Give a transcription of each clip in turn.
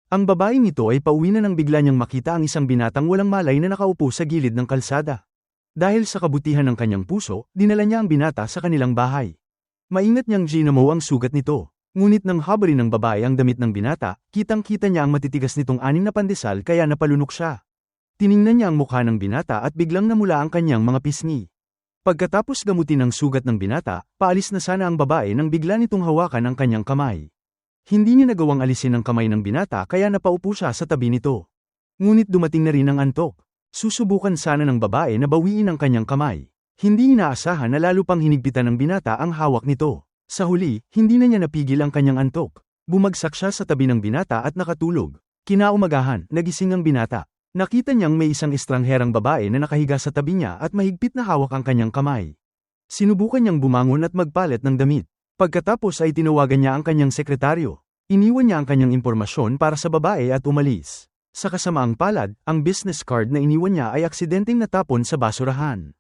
Ang babaeng ito ay pauwi na nang bigla niyang makita ang isang binatang walang malay na nakaupo sa gilid ng kalsada. Dahil sa kabutihan ng kanyang puso, dinala niya ang binata sa kanilang bahay. Maingat niyang ginamo ang sugat nito. Ngunit nang habarin ng babae ang damit ng binata, kitang-kita niya ang matitigas nitong anim na pandesal kaya napalunok siya. Tiningnan niya ang mukha ng binata at biglang namula ang kanyang mga pisngi. Pagkatapos gamutin ang sugat ng binata, paalis na sana ang babae nang bigla nitong hawakan ang kanyang kamay. Hindi niya nagawang alisin ang kamay ng binata kaya napaupo siya sa tabi nito. Ngunit dumating na rin ang antok. Susubukan sana ng babae na bawiin ang kanyang kamay. Hindi inaasahan na lalo pang hinigpitan ng binata ang hawak nito. Sa huli, hindi na niya napigil ang kanyang antok. Bumagsak siya sa tabi ng binata at nakatulog. Kinaumagahan, nagising ang binata. Nakita niyang may isang estrangherang babae na nakahiga sa tabi niya at mahigpit na hawak ang kanyang kamay. Sinubukan niyang bumangon at magpalit ng damit. Pagkatapos ay tinawagan niya ang kanyang sekretaryo. Iniwan niya ang kanyang impormasyon para sa babae at umalis. Sa kasamaang palad, ang business card na iniwan niya ay aksidenteng natapon sa basurahan.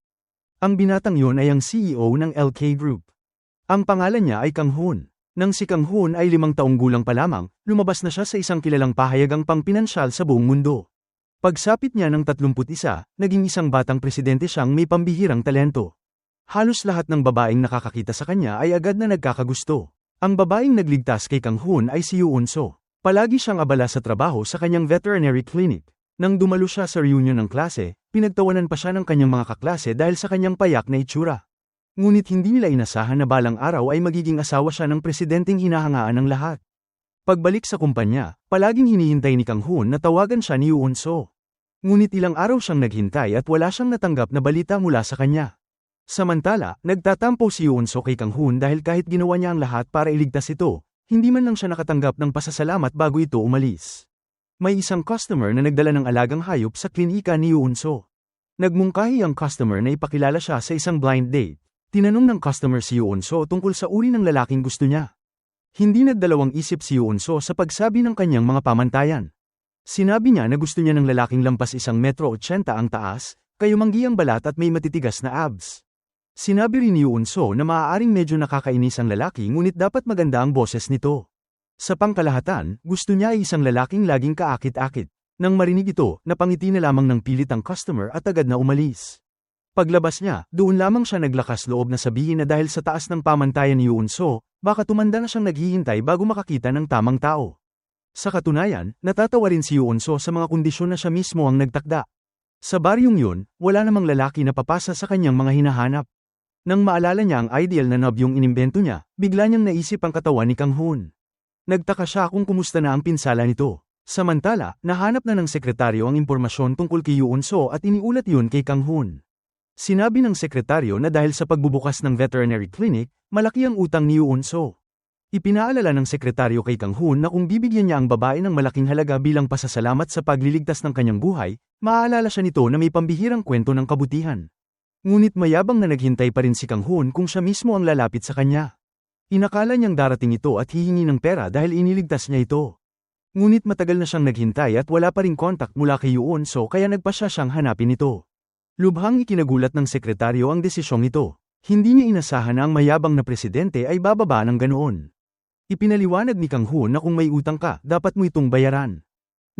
Ang binatang yun ay ang CEO ng LK Group. Ang pangalan niya ay Kang Hoon. Nang si Kang Hoon ay 5 taong gulang pa lamang, lumabas na siya sa isang kilalang pahayagang pangpinansyal sa buong mundo. Pagsapit niya ng 31, naging isang batang presidente siyang may pambihirang talento. Halos lahat ng babaeng nakakakita sa kanya ay agad na nagkakagusto. Ang babaeng nagligtas kay Kang Hoon ay si Yoo Eun-soo. Palagi siyang abala sa trabaho sa kanyang veterinary clinic. Nang dumalo siya sa reunion ng klase, pinagtawanan pa siya ng kanyang mga kaklase dahil sa kanyang payak na itsura. Ngunit hindi nila inasahan na balang araw ay magiging asawa siya ng presidenteng hinahangaan ng lahat. Pagbalik sa kumpanya, palaging hinihintay ni Kang Hoon na tawagan siya ni Yoo Eun-soo. Ngunit ilang araw siyang naghintay at wala siyang natanggap na balita mula sa kanya. Samantala, nagtatampo si Yoo Eun-soo kay Kang Hoon dahil kahit ginawa niya ang lahat para iligtas ito, hindi man lang siya nakatanggap ng pasasalamat bago ito umalis. May isang customer na nagdala ng alagang hayop sa klinika ni Yoo Eun-soo. Nagmungkahi ang customer na ipakilala siya sa isang blind date. Tinanong ng customer si Yoo Eun-soo tungkol sa uri ng lalaking gusto niya. Hindi nagdalawang isip si Yoo Eun-soo sa pagsabi ng kanyang mga pamantayan. Sinabi niya na gusto niya ng lalaking lampas 1.80 metro ang taas, kayumanggi ang balat at may matitigas na abs. Sinabi rin ni Yoo Eun-soo na maaaring medyo nakakainis ang lalaki ngunit dapat maganda ang boses nito. Sa pangkalahatan, gusto niya ay isang lalaking laging kaakit-akit. Nang marinig ito, napangiti na lamang ng pilit ang customer at agad na umalis. Paglabas niya, doon lamang siya naglakas loob na sabihin na dahil sa taas ng pamantayan ni Yoo Eun-soo, baka tumanda na siyang naghihintay bago makakita ng tamang tao. Sa katunayan, natatawa rin si Yoo Eun-soo sa mga kondisyon na siya mismo ang nagtakda. Sa baryong yun, wala namang lalaki na papasa sa kanyang mga hinahanap. Nang maalala niya ang ideal na knob yung inimbento niya, bigla niyang naisip ang katawan ni Kang Hoon. Nagtaka siya kung kumusta na ang pinsala nito. Samantala, nahanap na ng sekretaryo ang impormasyon tungkol kay Yoo Eun-soo at iniulat yun kay Kang Hoon. Sinabi ng sekretaryo na dahil sa pagbubukas ng veterinary clinic, malaki ang utang ni Yoo Eun-soo. Ipinaalala ng sekretaryo kay Kang Hoon na kung bibigyan niya ang babae ng malaking halaga bilang pasasalamat sa pagliligtas ng kanyang buhay, maaalala siya nito na may pambihirang kwento ng kabutihan. Ngunit mayabang na naghintay pa rin si Kang Hoon kung siya mismo ang lalapit sa kanya. Inakala niyang darating ito at hihingi ng pera dahil iniligtas niya ito. Ngunit matagal na siyang naghintay at wala pa ring kontak mula kay Yoo Eun-soo kaya nagpa siya siyang hanapin ito. Lubhang ikinagulat ng sekretaryo ang desisyong ito. Hindi niya inasahan na ang mayabang na presidente ay bababa ng ganoon. Ipinaliwanag ni Kang Hoon na kung may utang ka, dapat mo itong bayaran.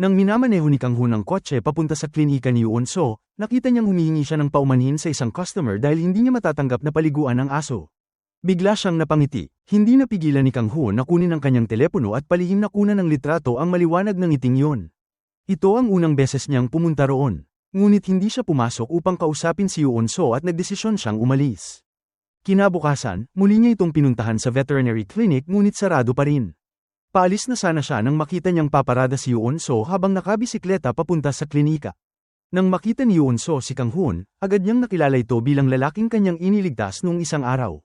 Nang minamaneho ni Kang Hoon ang kotse papunta sa klinika ni Yoo Eun-soo, nakita niyang humihingi siya ng paumanhin sa isang customer dahil hindi niya matatanggap na paliguan ang aso. Bigla siyang napangiti. Hindi napigilan ni Kang Hoon na kunin ang kanyang telepono at palihim na kunan ng litrato ang maliwanag ng ngiting yun. Ito ang unang beses niyang pumunta roon. Ngunit hindi siya pumasok upang kausapin si Yoo Eun-soo at nagdesisyon siyang umalis. Kinabukasan, muli niya itong pinuntahan sa veterinary clinic ngunit sarado pa rin. Paalis na sana siya nang makita niyang paparada si Yoo Eun-soo habang nakabisikleta papunta sa klinika. Nang makita ni Yoo Eun-soo si Kang Hoon, agad niyang nakilala ito bilang lalaking kanyang iniligtas noong isang araw.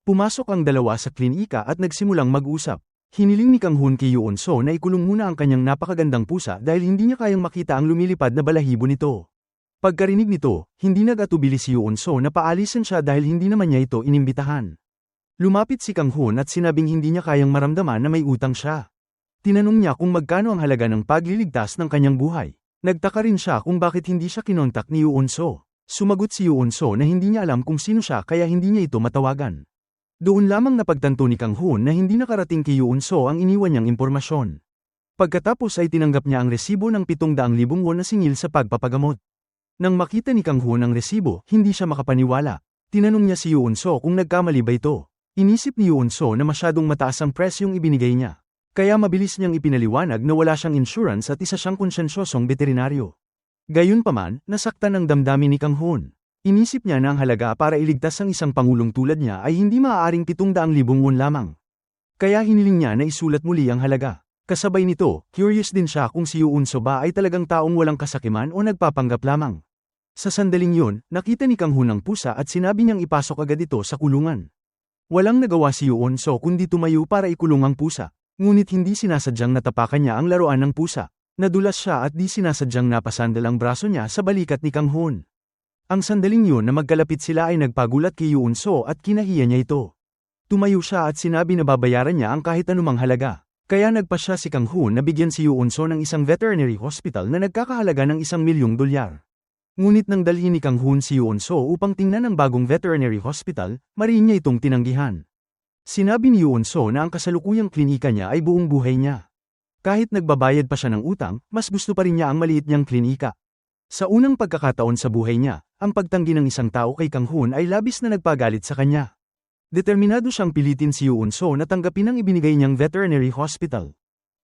Pumasok ang dalawa sa klinika at nagsimulang mag-usap. Hiniling ni Kang Hoon kay Yoo Eun-soo na ikulong muna ang kanyang napakagandang pusa dahil hindi niya kayang makita ang lumilipad na balahibo nito. Pagkarinig nito, hindi nag-atubili si Yoo Eun-soo na paalisin siya dahil hindi naman niya ito inimbitahan. Lumapit si Kang Hoon at sinabing hindi niya kayang maramdaman na may utang siya. Tinanong niya kung magkano ang halaga ng pagliligtas ng kanyang buhay. Nagtaka rin siya kung bakit hindi siya kinontak ni Yoo Eun-soo. Sumagot si Yoo Eun-soo na hindi niya alam kung sino siya kaya hindi niya ito matawagan. Doon lamang napagtanto ni Kang Hoon na hindi nakarating kay Yoo Eun-soo ang iniwan niyang impormasyon. Pagkatapos ay tinanggap niya ang resibo ng 700,000 won na singil sa pagpapagamot. Nang makita ni Kang Hoon ang resibo, hindi siya makapaniwala. Tinanong niya si Yoon-so kung nagkamali ba ito. Inisip ni Yoon-so na masyadong mataas ang presyong ibinigay niya. Kaya mabilis niyang ipinaliwanag na wala siyang insurance at isa siyang konsensyosong veterinaryo. Gayunpaman, nasaktan ang damdamin ni Kang Hoon. Inisip niya na ang halaga para iligtas ang isang pangulong tulad niya ay hindi maaaring 700,000 won lamang. Kaya hiniling niya na isulat muli ang halaga. Kasabay nito, curious din siya kung si Yoon-so ba ay talagang taong walang kasakiman o nagpapanggap lamang. Sa sandaling yun, nakita ni Kang Hoon ang pusa at sinabi niyang ipasok agad ito sa kulungan. Walang nagawa si Yoon-so kundi tumayo para ikulong ang pusa, ngunit hindi sinasadyang natapakan niya ang laruan ng pusa. Nadulas siya at di sinasadyang napasandal ang braso niya sa balikat ni Kang Hoon. Ang sandaling yun na magkalapit sila ay nagpagulat kay Yoon-so at kinahiya niya ito. Tumayo siya at sinabi na babayaran niya ang kahit anumang halaga. Kaya nagpasya si Kang Hoon na bigyan si Yoon-so ng isang veterinary hospital na nagkakahalaga ng $1,000,000. Ngunit nang dalhin ni Kang Hoon si Yoon-so upang tingnan ang bagong veterinary hospital, mariin niya itong tinanggihan. Sinabi ni Yoon-so na ang kasalukuyang klinika niya ay buong buhay niya. Kahit nagbabayad pa siya ng utang, mas gusto pa rin niya ang maliit niyang klinika. Sa unang pagkakataon sa buhay niya, ang pagtanggi ng isang tao kay Kang Hoon ay labis na nagpagalit sa kanya. Determinado siyang pilitin si Yoon-so na tanggapin ang ibinigay niyang veterinary hospital.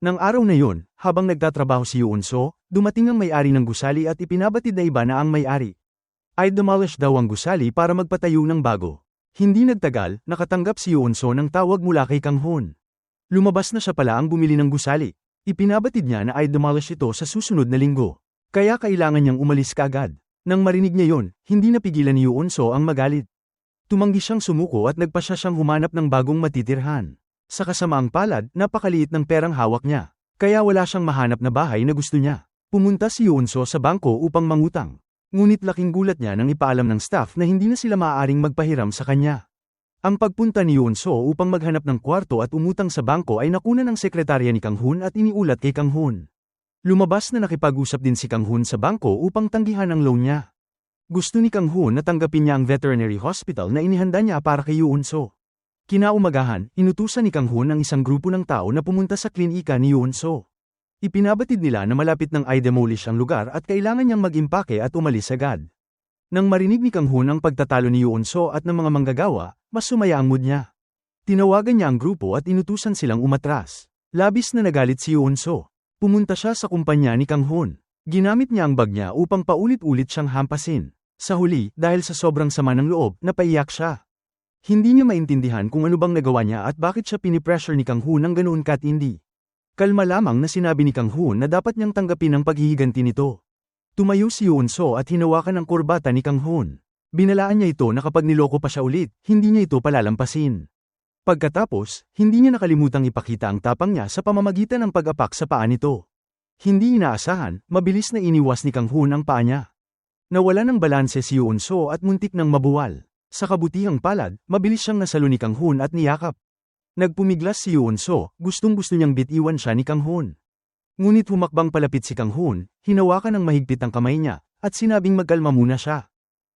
Nang araw na yon, habang nagtatrabaho si Yoon-so, dumating ang may-ari ng gusali at ipinabatid na iba na ang may-ari ay demolish daw ang gusali para magpatayo ng bago. Hindi nagtagal, nakatanggap si Yoon-so ng tawag mula kay Kang Hoon. Lumabas na siya pala ang bumili ng gusali. Ipinabatid niya na ay demolish ito sa susunod na linggo. Kaya kailangan niyang umalis kaagad. Nang marinig niya yon, hindi napigilan ni Yoon-so ang magalit. Tumanggi siyang sumuko at nagpasya siyang humanap ng bagong matitirhan. Sa kasamaang palad, napakaliit ng perang hawak niya. Kaya wala siyang mahanap na bahay na gusto niya. Pumunta si Yoon-so sa bangko upang mangutang. Ngunit laking gulat niya nang ipaalam ng staff na hindi na sila maaaring magpahiram sa kanya. Ang pagpunta ni Yoon-so upang maghanap ng kwarto at umutang sa bangko ay nakuna ng sekretarya ni Kang Hoon at iniulat kay Kang Hoon. Lumabas na nakipag-usap din si Kang Hoon sa bangko upang tanggihan ang loan niya. Gusto ni Kang Hoon na tanggapin niya ang veterinary hospital na inihanda niya para kay Yoon-so. Kinaumagahan, inutusan ni Kang Hoon ang isang grupo ng tao na pumunta sa klinika ni Yoon-so. Ipinabatid nila na malapit ng i-demolish ang lugar at kailangan niyang mag-impake at umalis agad. Nang marinig ni Kang Hoon ang pagtatalo ni Yoon-so at ng mga manggagawa, mas sumaya ang mood niya. Tinawagan niya ang grupo at inutusan silang umatras. Labis na nagalit si Yoon-so. Pumunta siya sa kumpanya ni Kang Hoon. Ginamit niya ang bag niya upang paulit-ulit siyang hampasin. Sa huli, dahil sa sobrang sama ng loob, napaiyak siya. Hindi niya maintindihan kung ano bang nagawa niya at bakit siya pinipressure ni Kang Hoon ng ganoon katindi. Kalma lamang na sinabi ni Kang Hoon na dapat niyang tanggapin ang paghihiganti nito. Tumayo si Yoon-so at hinawakan ang kurbata ni Kang Hoon. Binalaan niya ito na kapag niloko pa siya ulit, hindi niya ito palalampasin. Pagkatapos, hindi niya nakalimutang ipakita ang tapang niya sa pamamagitan ng pag-apak sa paa nito. Hindi inaasahan, mabilis na iniwas ni Kang Hoon ang paa niya. Nawala ng balanse si Yoon-so at muntik ng mabuwal. Sa kabutihang palad, mabilis siyang nasalo ni Kang Hoon at niyakap. Nagpumiglas si Yoon-so, gustong-gusto niyang bitiwan siya ni Kang Hoon. Ngunit humakbang palapit si Kang Hoon, hinawakan ng mahigpit ang kamay niya, at sinabing magkalma muna siya.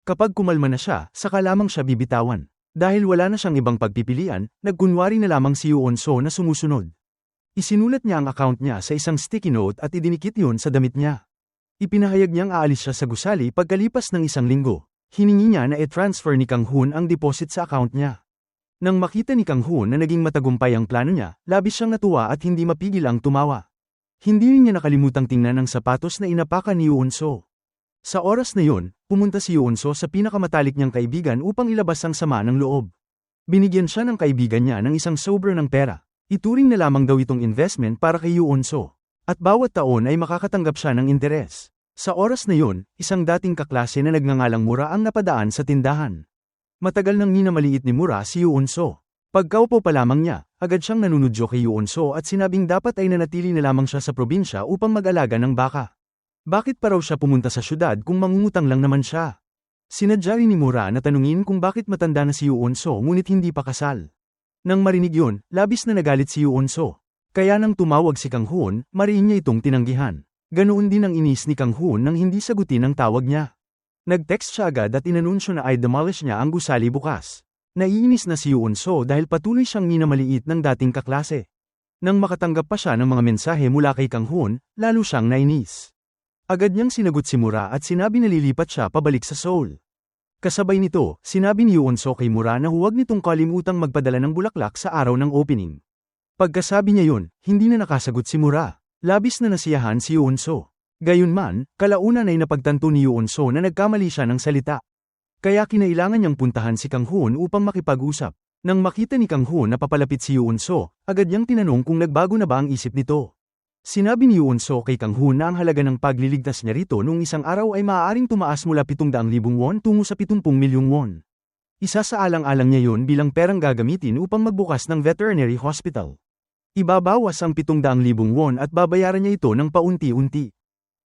Kapag kumalma na siya, saka lamang siya bibitawan. Dahil wala na siyang ibang pagpipilian, nagkunwari na lamang si Yoon-so na sumusunod. Isinulat niya ang account niya sa isang sticky note at idinikit yun sa damit niya. Ipinahayag niyang aalis siya sa gusali pagkalipas ng isang linggo. Hiningi niya na i-transfer ni Kang Hoon ang deposit sa account niya. Nang makita ni Kang Hoon na naging matagumpay ang plano niya, labis siyang natuwa at hindi mapigil ang tumawa. Hindi niya nakalimutang tingnan ang sapatos na inapakan ni Yoon-so. Sa oras na yun, pumunta si Yoon-so sa pinakamatalik niyang kaibigan upang ilabas ang sama ng loob. Binigyan siya ng kaibigan niya ng isang sobra ng pera. Ituring na lamang daw itong investment para kay Yoon-so. At bawat taon ay makakatanggap siya ng interes. Sa oras na yun, isang dating kaklase na nagngangalang Mura ang napadaan sa tindahan. Matagal nang minamaliit ni Mura si Yoon-so. Pagkaupo pa lamang niya, agad siyang nanunudyo kay Yoon-so at sinabing dapat ay nanatili na lamang siya sa probinsya upang mag-alaga ng baka. Bakit pa raw siya pumunta sa syudad kung mangungutang lang naman siya? Sinadya rin ni Mura na tanungin kung bakit matanda na si Yoon-so ngunit hindi pa kasal. Nang marinig yun, labis na nagalit si Yoon-so. Kaya nang tumawag si Kang Hoon, mariin niya itong tinanggihan. Ganoon din ang inis ni Kang Hoon nang hindi sagutin ang tawag niya. Nag-text siya agad at inanunsyo na i-demolish niya ang gusali bukas. Naiinis na si Yoon-so dahil patuloy siyang minamaliit ng dating kaklase. Nang makatanggap pa siya ng mga mensahe mula kay Kang Hoon, lalo siyang nainis. Agad niyang sinagot si Mura at sinabi na lilipat siya pabalik sa Seoul. Kasabay nito, sinabi ni Yoon-so kay Mura na huwag nitong kalimutang magpadala ng bulaklak sa araw ng opening. Pagkasabi niya yun, hindi na nakasagot si Mura. Labis na nasiyahan si Yoon-so. Gayunman, kalaunan ay napagtanto ni Yoon-so na nagkamali siya ng salita. Kaya kinailangan niyang puntahan si Kang Hoon upang makipag-usap. Nang makita ni Kang Hoon na papalapit si Yoon-so, agad niyang tinanong kung nagbago na ba ang isip nito. Sinabi ni Yoon-so kay Kang Hoon na ang halaga ng pagliligtas niya rito noong isang araw ay maaaring tumaas mula 700,000 won tungo sa 70 milyong won. Isa sa alang-alang niya yun bilang perang gagamitin upang magbukas ng veterinary hospital. Ibabawas ang 700,000 won at babayaran niya ito ng paunti-unti.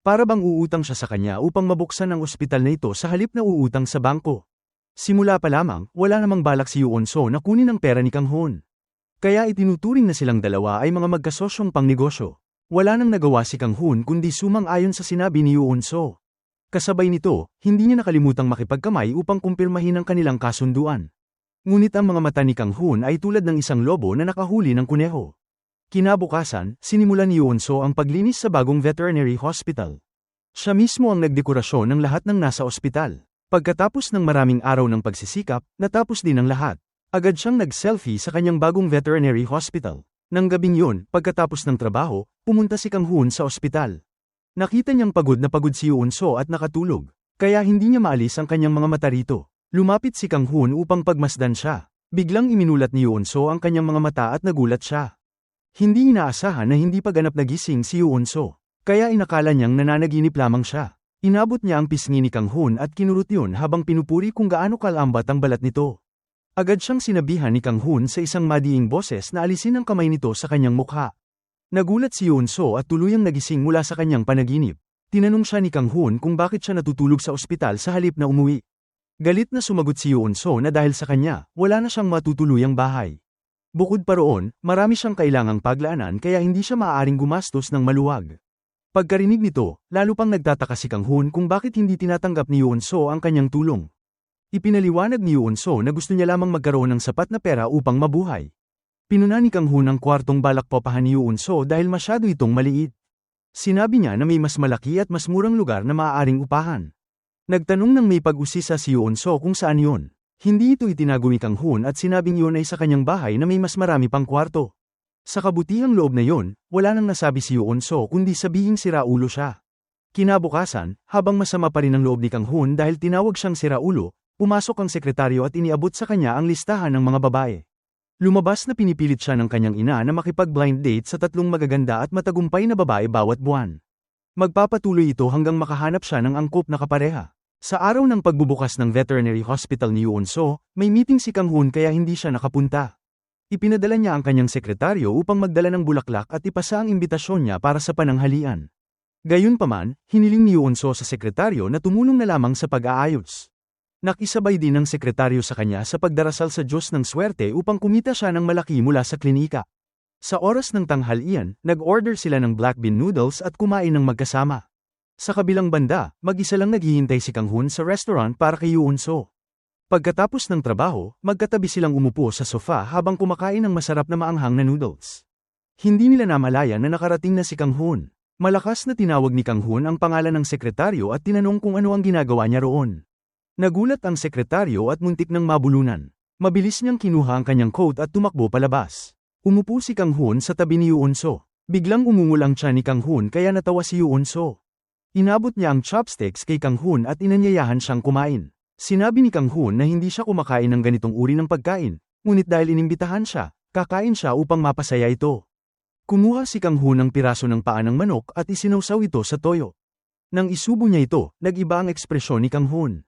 Para bang uutang siya sa kanya upang mabuksan ang ospital na ito sa halip na uutang sa bangko. Simula pa lamang, wala namang balak si Yoon-so na kunin ang pera ni Kang Hoon. Kaya itinuturing na silang dalawa ay mga magkasosyong pangnegosyo. Wala nang nagawa si Kang Hoon kundi sumang-ayon sa sinabi ni Yoon-so. Kasabay nito, hindi niya nakalimutang makipagkamay upang kumpirmahin ang kanilang kasunduan. Ngunit ang mga mata ni Kang Hoon ay tulad ng isang lobo na nakahuli ng kuneho. Kinabukasan, sinimulan ni Yoon-so ang paglinis sa bagong veterinary hospital. Siya mismo ang nagdekorasyon ng lahat ng nasa ospital. Pagkatapos ng maraming araw ng pagsisikap, natapos din ang lahat. Agad siyang nag-selfie sa kanyang bagong veterinary hospital. Nang gabing yun, pagkatapos ng trabaho, pumunta si Kang Hoon sa ospital. Nakita niyang pagod na pagod si Yoon-so at nakatulog, kaya hindi niya maalis ang kanyang mga mata rito. Lumapit si Kang Hoon upang pagmasdan siya. Biglang iminulat ni Yoon-so ang kanyang mga mata at nagulat siya. Hindi inaasahan na hindi pa ganap nagising si Yoon-so, kaya inakala niyang nananaginip lamang siya. Inabot niya ang pisngi ni Kang Hoon at kinurot yun habang pinupuri kung gaano kalambat ang balat nito. Agad siyang sinabihan ni Kang Hoon sa isang madiing boses na alisin ang kamay nito sa kanyang mukha. Nagulat si Yoon-so at tuluyang nagising mula sa kanyang panaginip. Tinanong siya ni Kang Hoon kung bakit siya natutulog sa ospital sa halip na umuwi. Galit na sumagot si Yoon-so na dahil sa kanya, wala na siyang matutuluyang bahay. Bukod pa roon, marami siyang kailangang paglaanan kaya hindi siya maaaring gumastos ng maluwag. Pagkarinig nito, lalo pang nagtataka si Kang Hoon kung bakit hindi tinatanggap ni Yoon-so ang kanyang tulong. Ipinaliwanag ni Yoon-so na gusto niya lamang magkaroon ng sapat na pera upang mabuhay. Pinuna ni Kang Hoon ang kwartong balak papahan ni Yoon-so dahil masyado itong maliit. Sinabi niya na may mas malaki at mas murang lugar na maaaring upahan. Nagtanong ng may pag-usisa si Yoon-so kung saan yun. Hindi ito itinago ni Kang Hoon at sinabing yun ay sa kanyang bahay na may mas marami pang kwarto. Sa kabutihang loob na yun, wala nang nasabi si Yoon-so kundi sabihing siraulo siya. Kinabukasan, habang masama pa rin ang loob ni Kang Hoon dahil tinawag siyang siraulo, pumasok ang sekretaryo at iniabot sa kanya ang listahan ng mga babae. Lumabas na pinipilit siya ng kanyang ina na makipag-blind date sa 3 magaganda at matagumpay na babae bawat buwan. Magpapatuloy ito hanggang makahanap siya ng angkop na kapareha. Sa araw ng pagbubukas ng veterinary hospital ni Yoon-so, may meeting si Kang Hoon kaya hindi siya nakapunta. Ipinadala niya ang kanyang sekretaryo upang magdala ng bulaklak at ipasa ang imbitasyon niya para sa pananghalian. Gayunpaman, hiniling ni Yoon-so sa sekretaryo na tumulong na lamang sa pag-aayos. Nakisabay din ng sekretaryo sa kanya sa pagdarasal sa Diyos ng swerte upang kumita siya ng malaki mula sa klinika. Sa oras ng tanghalian, nag-order sila ng black bean noodles at kumain ng magkasama. Sa kabilang banda, mag-isa lang naghihintay si Kang Hoon sa restaurant para kay Yoon-so. Pagkatapos ng trabaho, magkatabi silang umupo sa sofa habang kumakain ng masarap na maanghang na noodles. Hindi nila namalayan na nakarating na si Kang Hoon. Malakas na tinawag ni Kang Hoon ang pangalan ng sekretaryo at tinanong kung ano ang ginagawa niya roon. Nagulat ang sekretaryo at muntik ng mabulunan. Mabilis niyang kinuha ang kanyang coat at tumakbo palabas. Umupo si Kang Hoon sa tabi ni Yoon-so. Biglang umungol ang tiyan ni Kang Hoon kaya natawa si Yoon-so. Inabot niya ang chopsticks kay Kang Hoon at inanyayahan siyang kumain. Sinabi ni Kang Hoon na hindi siya kumakain ng ganitong uri ng pagkain, ngunit dahil inimbitahan siya, kakain siya upang mapasaya ito. Kumuha si Kang Hoon ng piraso ng paa ng manok at isinawsaw ito sa toyo. Nang isubo niya ito, nag-iba ang ekspresyon ni Kang Hoon.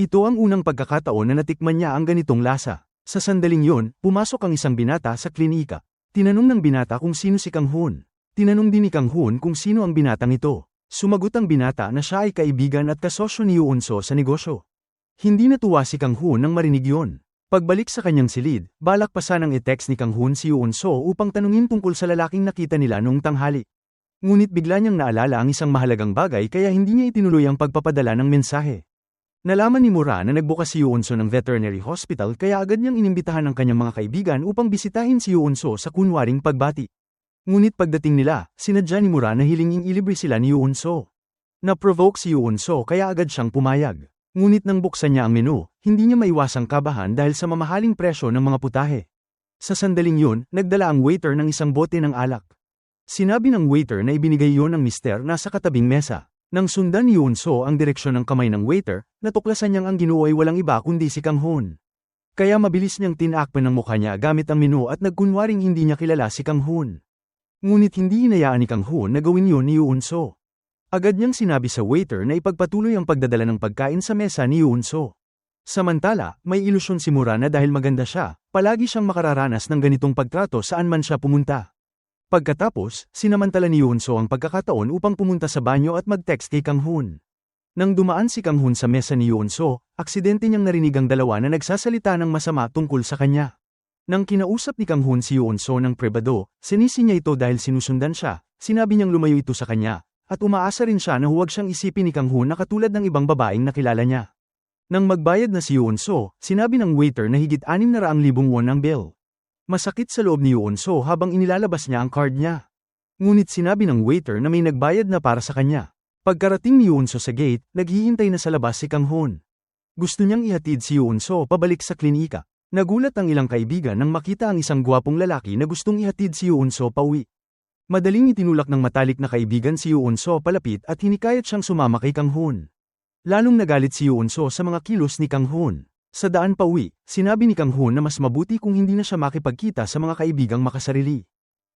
Ito ang unang pagkakataon na natikman niya ang ganitong lasa. Sa sandaling yon, pumasok ang isang binata sa klinika. Tinanong ng binata kung sino si Kang Hoon. Tinanong din ni Kang Hoon kung sino ang binatang ito. Sumagot ang binata na siya ay kaibigan at kasosyo ni Yoon-so sa negosyo. Hindi natuwa si Kang Hoon nang marinig yon. Pagbalik sa kanyang silid, balak pa sanang i-text ni Kang Hoon si Yoon-so upang tanungin tungkol sa lalaking nakita nila noong tanghali. Ngunit bigla niyang naalala ang isang mahalagang bagay kaya hindi niya itinuloy ang pagpapadala ng mensahe. Nalaman ni Mura na nagbukas si Yoon-so ng veterinary hospital kaya agad niyang inimbitahan ang kanyang mga kaibigan upang bisitahin si Yoon-so sa kunwaring pagbati. Ngunit pagdating nila, sinadya ni Mura na hilinging ilibre sila ni Yoon-so. Na-provoke si Yoon-so kaya agad siyang pumayag. Ngunit nang buksan niya ang menu, hindi niya maiwasang kabahan dahil sa mamahaling presyo ng mga putahe. Sa sandaling yun, nagdala ang waiter ng isang bote ng alak. Sinabi ng waiter na ibinigay yon ng mister nasa katabing mesa. Nang sundan ni Yoon-so ang direksyon ng kamay ng waiter, natuklasan niyang ang ginoo ay walang iba kundi si Kang-hoon. Kaya mabilis niyang tinakpan ng mukha niya gamit ang menu at nagkunwaring hindi niya kilala si Kang-hoon. Ngunit hindi hinayaan ni Kang-hoon na gawin yon ni Yoon-so. Agad niyang sinabi sa waiter na ipagpatuloy ang pagdadala ng pagkain sa mesa ni Yoon-so. Samantala, may ilusyon si Mura na dahil maganda siya, palagi siyang makararanas ng ganitong pagtrato saan man siya pumunta. Pagkatapos, sinamantala ni Yoon-so ang pagkakataon upang pumunta sa banyo at mag-text kay Kang-hoon. Nang dumaan si Kang-hoon sa mesa ni Yoon-so, aksidente niyang narinig ang dalawa na nagsasalita ng masama tungkol sa kanya. Nang kinausap ni Kang-hoon si Yoon-so ng pribado, sinisi niya ito dahil sinusundan siya, sinabi niyang lumayo ito sa kanya. At umaasa rin siya na huwag siyang isipin ni Kang-hoon na katulad ng ibang babaeng nakilala niya. Nang magbayad na si Yoon-so, sinabi ng waiter na higit 600,000 won ang bill. Masakit sa loob ni Yoon-so habang inilalabas niya ang card niya. Ngunit sinabi ng waiter na may nagbayad na para sa kanya. Pagkarating ni Yoon-so sa gate, naghihintay na sa labas si Kang-hoon. Gusto niyang ihatid si Yoon-so pabalik sa klinika. Nagulat ang ilang kaibigan nang makita ang isang gwapong lalaki na gustong ihatid si Yoon-so pauwi. Madaling itinulak ng matalik na kaibigan si Yoon-so palapit at hinikayat siyang sumama kay Kang-hoon. Lalong nagalit si Yoon-so sa mga kilos ni Kang-hoon. Sa daan pauwi, sinabi ni Kang-hoon na mas mabuti kung hindi na siya makipagkita sa mga kaibigang makasarili.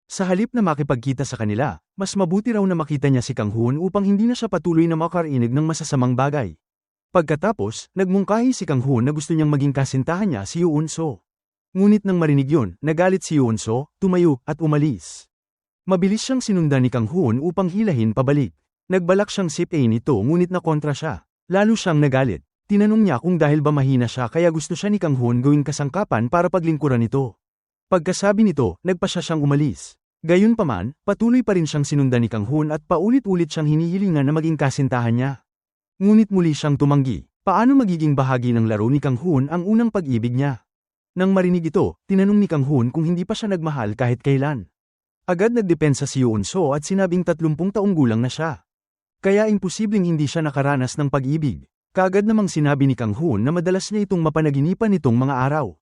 Sa halip na makipagkita sa kanila, mas mabuti raw na makita niya si Kang-hoon upang hindi na siya patuloy na makarinig ng masasamang bagay. Pagkatapos, nagmungkahi si Kang-hoon na gusto niyang maging kasintahan niya si Yoon-so. Ngunit nang marinig yun, nagalit si Yoon-so, tumayo, at umalis. Mabilis siyang sinundan ni Kang-hoon upang hilahin pabalik. Nagbalak siyang sipain ito ngunit nakontra siya. Lalo siyang nagalit. Tinanong niya kung dahil ba mahina siya kaya gusto siya ni Kang-hoon gawing kasangkapan para paglingkuran ito. Pagkasabi nito, nagpa siyang umalis. Gayunpaman, patuloy pa rin siyang sinundan ni Kang-hoon at paulit-ulit siyang hinihilingan na maging kasintahan niya. Ngunit muli siyang tumanggi. Paano magiging bahagi ng laro ni Kang-hoon ang unang pag-ibig niya? Nang marinig ito, tinanong ni Kang-hoon kung hindi pa siya nagmahal kahit kailan. Agad nagdepensa si Yoon-so at sinabing 30 taong gulang na siya. Kaya imposibleng hindi siya nakaranas ng pag-ibig. Kaagad namang sinabi ni Kang-hoon na madalas niya itong mapanaginipan nitong mga araw.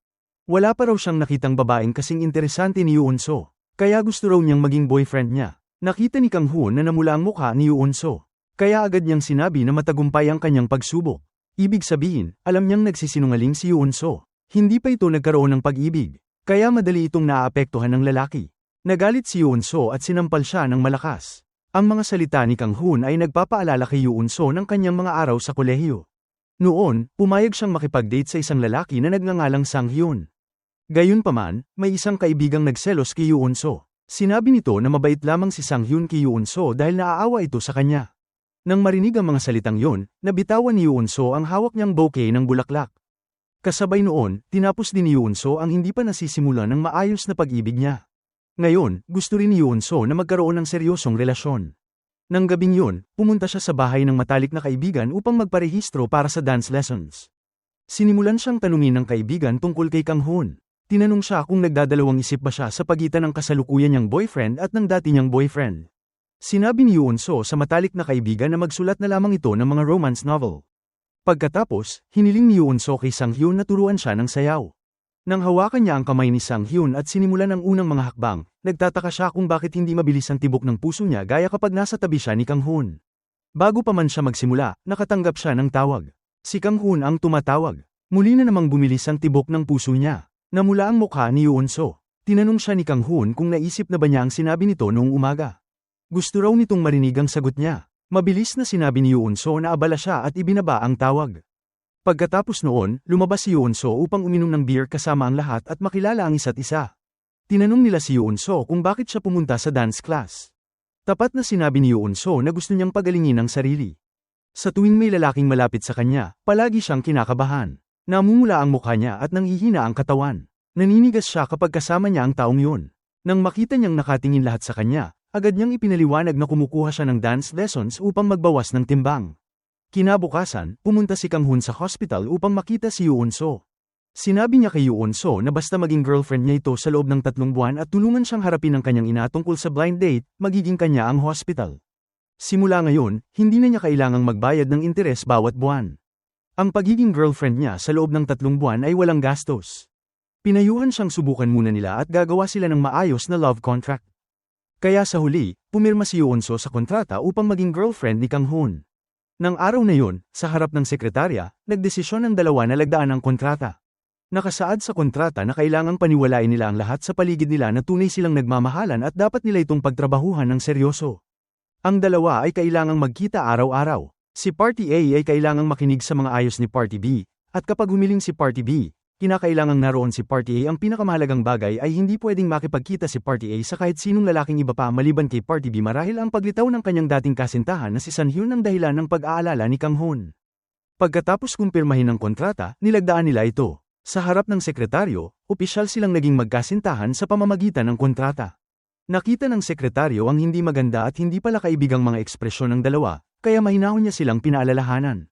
Wala pa raw siyang nakitang babaeng kasing interesante ni Yoon-so, kaya gusto raw niyang maging boyfriend niya. Nakita ni Kang-hoon na namula ang mukha ni Yoon-so, kaya agad niyang sinabi na matagumpay ang kanyang pagsubok. Ibig sabihin, alam niyang nagsisinungaling si Yoon-so. Hindi pa ito nagkaroon ng pag-ibig, kaya madali itong naaapektuhan ng lalaki. Nagalit si Yoon-so at sinampal siya ng malakas. Ang mga salita ni Kang-hoon ay nagpapaalala kay Yoon-so ng kanyang mga araw sa kolehiyo. Noon, pumayag siyang makipag-date sa isang lalaki na nagngangalang Sang-hyun. Gayunpaman, may isang kaibigang nagselos kay Yoon-so. Sinabi nito na mabait lamang si Sang-hyun kay Yoon-so dahil naaawa ito sa kanya. Nang marinig ang mga salitang yon, nabitawan ni Yoon-so ang hawak niyang bouquet ng bulaklak. Kasabay noon, tinapos din ni Yoon-so ang hindi pa nasisimula ng maayos na pag-ibig niya. Ngayon, gusto rin ni Yoon-so na magkaroon ng seryosong relasyon. Nang gabing yun, pumunta siya sa bahay ng matalik na kaibigan upang magparehistro para sa dance lessons. Sinimulan siyang tanungin ng kaibigan tungkol kay Kang-hoon. Tinanong siya kung nagdadalawang isip ba siya sa pagitan ng kasalukuyan niyang boyfriend at ng dati niyang boyfriend. Sinabi ni Yoon-so sa matalik na kaibigan na magsulat na lamang ito ng mga romance novel. Pagkatapos, hiniling ni Yoon-so kay Sang-hyun na turuan siya ng sayaw. Nang hawakan niya ang kamay ni Sang-hyun at sinimulan ang unang mga hakbang, nagtataka siya kung bakit hindi mabilis ang tibok ng puso niya gaya kapag nasa tabi siya ni Kang-hoon. Bago pa man siya magsimula, nakatanggap siya ng tawag. Si Kang-hoon ang tumatawag. Muli na namang bumilis ang tibok ng puso niya. Namula ang mukha ni Yoon-so. Tinanong siya ni Kang-hoon kung naisip na ba niya ang sinabi nito noong umaga. Gusto raw nitong marinig ang sagot niya. Mabilis na sinabi ni Yoon-so na abala siya at ibinaba ang tawag. Pagkatapos noon, lumabas si Yoon-so upang uminom ng beer kasama ang lahat at makilala ang isa't isa. Tinanong nila si Yoon-so kung bakit siya pumunta sa dance class. Tapat na sinabi ni Yoon-so na gusto niyang pagalingin ang sarili. Sa tuwing may lalaking malapit sa kanya, palagi siyang kinakabahan. Namumula ang mukha niya at nanghihina ang katawan. Naninigas siya kapag kasama niya ang taong yun. Nang makita niyang nakatingin lahat sa kanya, agad niyang ipinaliwanag na kumukuha siya ng dance lessons upang magbawas ng timbang. Kinabukasan, pumunta si Kang-hoon sa hospital upang makita si Yoon-so. Sinabi niya kay Yoon So na basta maging girlfriend niya ito sa loob ng 3 buwan at tulungan siyang harapin ng kanyang ina tungkol sa blind date, magiging kanya ang hospital. Simula ngayon, hindi na niya kailangang magbayad ng interes bawat buwan. Ang pagiging girlfriend niya sa loob ng 3 buwan ay walang gastos. Pinayuhan siyang subukan muna nila at gagawa sila ng maayos na love contract. Kaya sa huli, pumirma si Yoon So sa kontrata upang maging girlfriend ni Kang Hoon. Nang araw na yun, sa harap ng sekretarya, nagdesisyon ang dalawa na lagdaan ang kontrata. Nakasaad sa kontrata na kailangang paniwalain nila ang lahat sa paligid nila na tunay silang nagmamahalan at dapat nila itong pagtrabahuhan ng seryoso. Ang dalawa ay kailangang magkita araw-araw. Si Party A ay kailangang makinig sa mga ayos ni Party B, at kapag humiling si Party B, kinakailangang naroon si Party A. Ang pinakamahalagang bagay ay hindi pwedeng makipagkita si Party A sa kahit sinong lalaking iba pa maliban kay Party B marahil ang paglitaw ng kanyang dating kasintahan na si Sun Hyun ang dahilan ng pag-aalala ni Kang Hoon. Pagkatapos kumpirmahin ng kontrata, nilagdaan nila ito. Sa harap ng sekretaryo, opisyal silang naging magkasintahan sa pamamagitan ng kontrata. Nakita ng sekretaryo ang hindi maganda at hindi pala kaibigang mga ekspresyon ng dalawa, kaya mahinahon niya silang pinaalalahanan.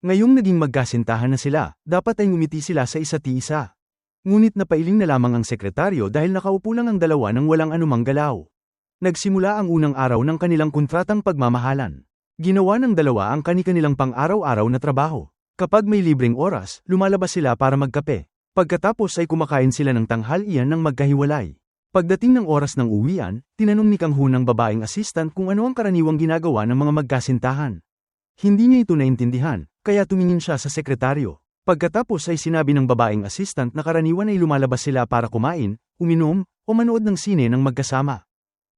Ngayong naging magkasintahan na sila, dapat ay ngumiti sila sa isa't isa. Ngunit napailing na lamang ang sekretaryo dahil nakaupo lang ang dalawa nang walang anumang galaw. Nagsimula ang unang araw ng kanilang kontratang pagmamahalan. Ginawa ng dalawa ang kani-kanilang pang-araw-araw na trabaho. Kapag may libreng oras, lumalabas sila para magkape. Pagkatapos ay kumakain sila ng tanghalian ng magkahiwalay. Pagdating ng oras ng uwian, tinanong ni Kang Hoon ang babaeng assistant kung ano ang karaniwang ginagawa ng mga magkasintahan. Hindi niya ito naintindihan, kaya tumingin siya sa sekretaryo. Pagkatapos ay sinabi ng babaeng assistant na karaniwan ay lumalabas sila para kumain, uminom, o manood ng sine ng magkasama.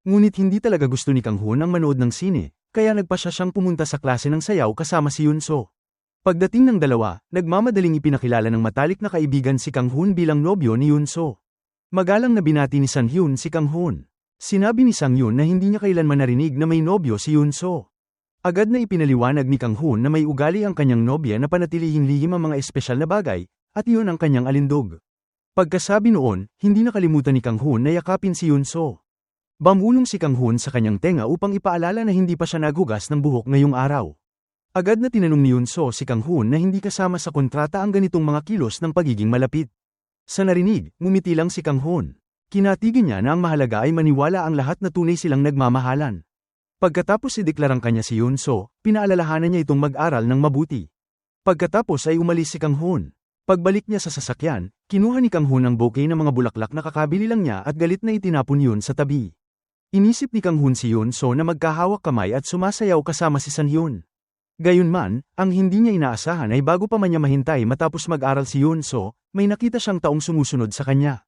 Ngunit hindi talaga gusto ni Kang Hoon ang manood ng sine, kaya nagpasya siyang pumunta sa klase ng sayaw kasama si Yoon So. Pagdating ng dalawa, nagmamadaling ipinakilala ng matalik na kaibigan si Kang Hoon bilang nobyo ni Yoon So. Magalang na binati ni Sun Hyun si Kang Hoon. Sinabi ni Sang Hyun na hindi niya kailanman narinig na may nobyo si Yoon So. Agad na ipinaliwanag ni Kang Hoon na may ugali ang kanyang nobya na panatilihing lihim ang mga espesyal na bagay, at iyon ang kanyang alindog. Pagkasabi noon, hindi nakalimutan ni Kang Hoon na yakapin si Yoon So. Bumulong si Kang Hoon sa kanyang tenga upang ipaalala na hindi pa siya nagugas ng buhok ngayong araw. Agad na tinanong ni Yoon So si Kang Hoon na hindi kasama sa kontrata ang ganitong mga kilos ng pagiging malapit. Sa narinig, ngumiti lang si Kang Hoon. Kinatigin niya na ang mahalaga ay maniwala ang lahat na tunay silang nagmamahalan. Pagkatapos ideklarang kanya si Yoon So, pinaalalahanan niya itong mag-aral ng mabuti. Pagkatapos ay umalis si Kang Hoon. Pagbalik niya sa sasakyan, kinuha ni Kang Hoon ang bouquet ng mga bulaklak na kakabili lang niya at galit na itinapon yun sa tabi. Inisip ni Kang Hoon si Yoon So na magkahawak kamay at sumasayaw kasama si Sun Hyun. Gayunman, ang hindi niya inaasahan ay bago pa man niya mahintay matapos mag-aral si Yoon So, may nakita siyang taong sumusunod sa kanya.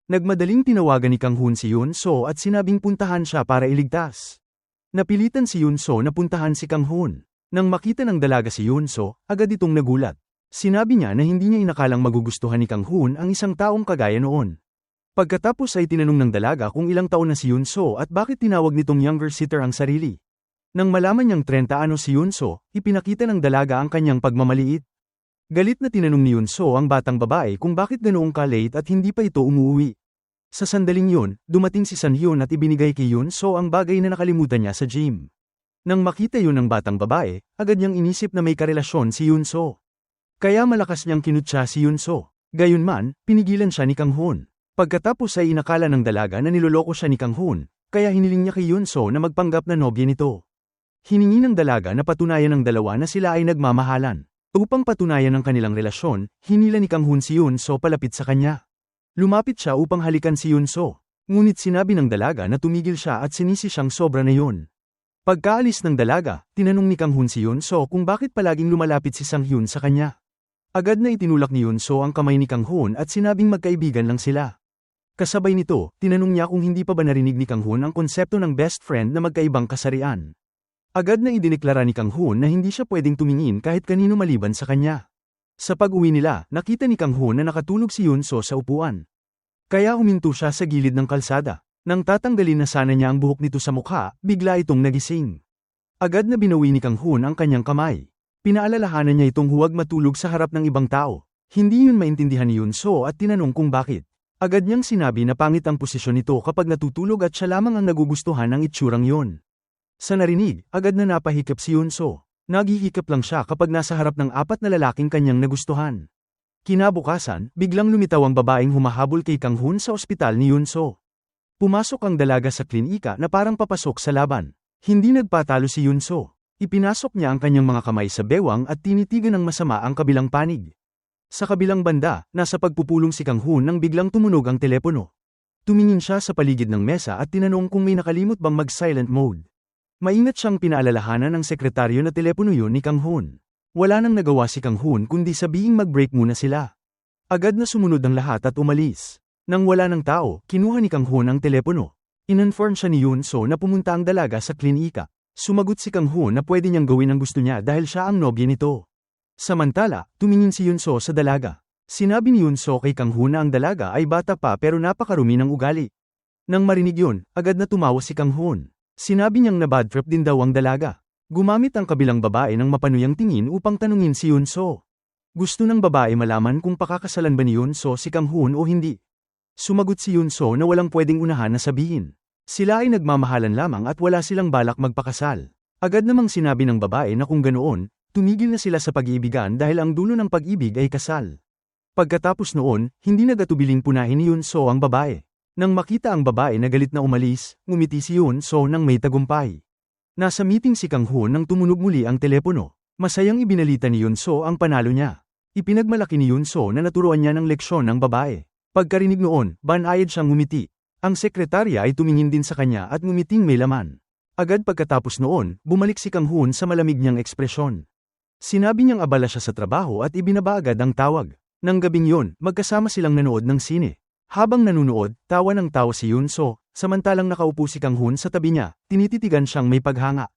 Nagmadaling tinawagan ni Kang Hoon si Yoon So at sinabing puntahan siya para iligtas. Napilitan si Yoon So na puntahan si Kang Hoon. Nang makita ng dalaga si Yoon So, agad itong nagulat. Sinabi niya na hindi niya inakalang magugustuhan ni Kang Hoon ang isang taong kagaya noon. Pagkatapos ay tinanong ng dalaga kung ilang taon na si Yoon So at bakit tinawag nitong younger sister ang sarili. Nang malaman niyang 30 ano si Yoon So, ipinakita ng dalaga ang kanyang pagmamaliit. Galit na tinanong ni Yoon So ang batang babae kung bakit ganoong ka-late at hindi pa ito umuwi. Sa sandaling yun, dumating si Sun Hyun at ibinigay kay Yoon So ang bagay na nakalimutan niya sa gym. Nang makita yun ng batang babae, agad niyang inisip na may karelasyon si Yoon So. Kaya malakas niyang kinutya si Yoon So. Gayunman, pinigilan siya ni Kang Hoon. Pagkatapos ay inakala ng dalaga na niloloko siya ni Kang Hoon, kaya hiniling niya kay Yoon So na magpanggap na nobya nito. Hiningi ng dalaga na patunayan ng dalawa na sila ay nagmamahalan. Upang patunayan ang kanilang relasyon, hinila ni Kang Hoon si Yoon So palapit sa kanya. Lumapit siya upang halikan si Yoon So. Ngunit sinabi ng dalaga na tumigil siya at sinisi siyang sobra na yun. Pagkaalis ng dalaga, tinanong ni Kang Hoon si Yoon So kung bakit palaging lumalapit si Sang Hyun sa kanya. Agad na itinulak ni Yoon So ang kamay ni Kang Hoon at sinabing magkaibigan lang sila. Kasabay nito, tinanong niya kung hindi pa ba narinig ni Kang Hoon ang konsepto ng best friend na magkaibang kasarian. Agad na idineklara ni Kang Hoon na hindi siya pwedeng tumingin kahit kanino maliban sa kanya. Sa pag-uwi nila, nakita ni Kang Hoon na nakatulog si Yoon So sa upuan. Kaya huminto siya sa gilid ng kalsada. Nang tatanggalin na sana niya ang buhok nito sa mukha, bigla itong nagising. Agad na binawi ni Kang Hoon ang kanyang kamay. Pinaalalahanan niya itong huwag matulog sa harap ng ibang tao. Hindi yun maintindihan ni Yoon So at tinanong kung bakit. Agad niyang sinabi na pangit ang posisyon nito kapag natutulog at siya lamang ang nagugustuhan ng itsurang yun. Sa narinig, agad na napahikap si Yoon So. Naghihikap lang siya kapag nasa harap ng 4 na lalaking kanyang nagustuhan. Kinabukasan, biglang lumitaw ang babaeng humahabol kay Kang Hun sa ospital ni Yunso. Pumasok ang dalaga sa klinika na parang papasok sa laban. Hindi nagpatalo si Yunso. Ipinasok niya ang kanyang mga kamay sa bewang at tinitigan ng masama ang kabilang panig. Sa kabilang banda, nasa pagpupulong si Kang Hun nang biglang tumunog ang telepono. Tumingin siya sa paligid ng mesa at tinanong kung may nakalimot bang mag-silent mode. Maingat siyang pinaalalahanan ng sekretaryo na telepono yun ni Kang Hun. Wala nang nagawa si Kang Hun kundi sabihing mag-break muna sila. Agad na sumunod ang lahat at umalis. Nang wala ng tao, kinuha ni Kang Hun ang telepono. Ininform siya ni Yunso na pumunta ang dalaga sa klinika. Sumagot si Kang Hun na pwede niyang gawin ang gusto niya dahil siya ang nobya nito. Samantala, tumingin si Yunso sa dalaga. Sinabi ni Yunso kay Kang Hun na ang dalaga ay bata pa pero napakarumi ng ugali. Nang marinig yun, agad na tumawa si Kang Hun. Sinabi niyang na bad trip din daw ang dalaga. Gumamit ang kabilang babae ng mapanuyang tingin upang tanungin si Yunso. Gusto ng babae malaman kung pakakasalan ba ni Yunso si Kang Hun o hindi. Sumagot si Yunso na walang pwedeng unahan na sabihin. Sila ay nagmamahalan lamang at wala silang balak magpakasal. Agad namang sinabi ng babae na kung ganoon, tumigil na sila sa pag-iibigan dahil ang dulo ng pag-ibig ay kasal. Pagkatapos noon, hindi nagatubiling punahin ni Yunso ang babae. Nang makita ang babae na galit na umalis, ngumiti si Yunso nang may tagumpay. Nasa meeting si Kang Hun nang tumunog muli ang telepono. Masayang ibinalita ni Yunso ang panalo niya. Ipinagmalaki ni Yunso na naturuan niya ng leksyon ng babae. Pagkarinig noon, banayad siyang ngumiti. Ang sekretarya ay tumingin din sa kanya at ngumiting may laman. Agad pagkatapos noon, bumalik si Kang Hun sa malamig niyang ekspresyon. Sinabi niyang abala siya sa trabaho at ibinaba agad ang tawag. Nang gabing yun, magkasama silang nanood ng sine. Habang nanunood, tawa ng tawa si Yunso, samantalang nakaupo si Kang Hun sa tabi niya, tinititigan siyang may paghanga.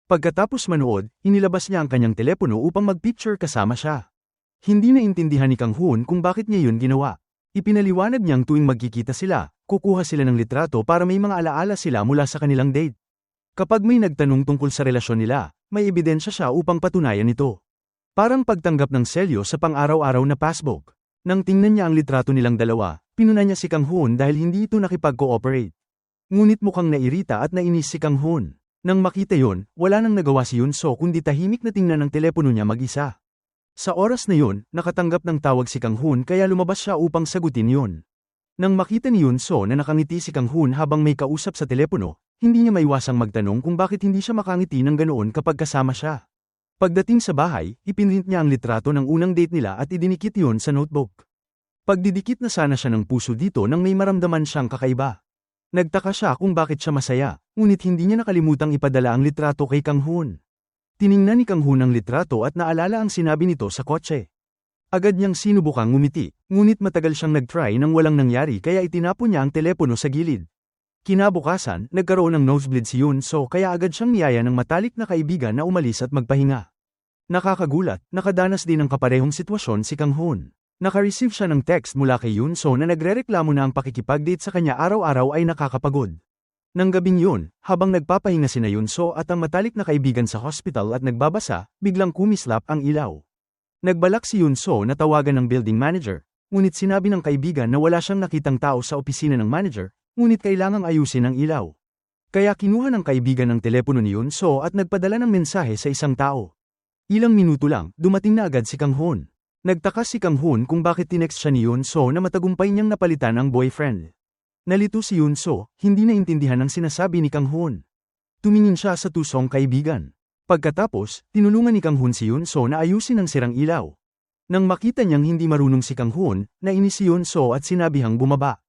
Pagkatapos manood, inilabas niya ang kanyang telepono upang mag-picture kasama siya. Hindi naintindihan ni Kang Hun kung bakit niya yun ginawa. Ipinaliwanag niyang tuwing magkikita sila, kukuha sila ng litrato para may mga alaala sila mula sa kanilang date. Kapag may nagtanong tungkol sa relasyon nila, may ebidensya siya upang patunayan ito. Parang pagtanggap ng selyo sa pang-araw-araw na passbook. Nang tingnan niya ang litrato nilang dalawa, pinuna niya si Kang Hun dahil hindi ito nakipag-cooperate. Ngunit mukhang nairita at nainis si Kang Hun. Nang makita yon, wala nang nagawa si Yunso kundi tahimik na tingnan ang telepono niya mag-isa. Sa oras na yon, nakatanggap ng tawag si Kang Hun kaya lumabas siya upang sagutin yon. Nang makita ni Yunso na nakangiti si Kang Hun habang may kausap sa telepono, hindi niya maiwasang magtanong kung bakit hindi siya makangiti ng ganoon kapag kasama siya. Pagdating sa bahay, ipinrint niya ang litrato ng unang date nila at idinikit yon sa notebook. Pagdidikit na sana siya ng puso dito nang may maramdaman siyang kakaiba. Nagtaka siya kung bakit siya masaya, ngunit hindi niya nakalimutang ipadala ang litrato kay Kang Hun. Tiningnan ni Kang Hun ang litrato at naalala ang sinabi nito sa kotse. Agad niyang sinubukang ngumiti, ngunit matagal siyang nag-try nang walang nangyari kaya itinapon niya ang telepono sa gilid. Kinabukasan, nagkaroon ng nosebleed si Yunso kaya agad siyang niyaya ng matalik na kaibigan na umalis at magpahinga. Nakakagulat, nakadanas din ng kaparehong sitwasyon si Kang Hun. Naka-receive siya ng text mula kay Yunso na nagrereklamo na ang pakikipag-date sa kanya araw-araw ay nakakapagod. Nang gabing yun, habang nagpapahinga sina Yunso at ang matalik na kaibigan sa hospital at nagbabasa, biglang kumislap ang ilaw. Nagbalak si Yunso na tawagan ng building manager, ngunit sinabi ng kaibigan na wala siyang nakitang tao sa opisina ng manager, ngunit kailangang ayusin ang ilaw. Kaya kinuha ng kaibigan ng telepono ni Yunso at nagpadala ng mensahe sa isang tao. Ilang minuto lang, dumating na agad si Kang Hun. Nagtaka si Kang Hun kung bakit tinext siya ni Yunso na matagumpay niyang napalitan ang boyfriend. Nalito si Yunso, hindi naintindihan ang sinasabi ni Kang Hun. Tumingin siya sa tusong kaibigan. Pagkatapos, tinulungan ni Kang Hun si Yunso na ayusin ang sirang ilaw. Nang makita niyang hindi marunong si Kang Hun, nainis si Yunso at sinabihang bumaba.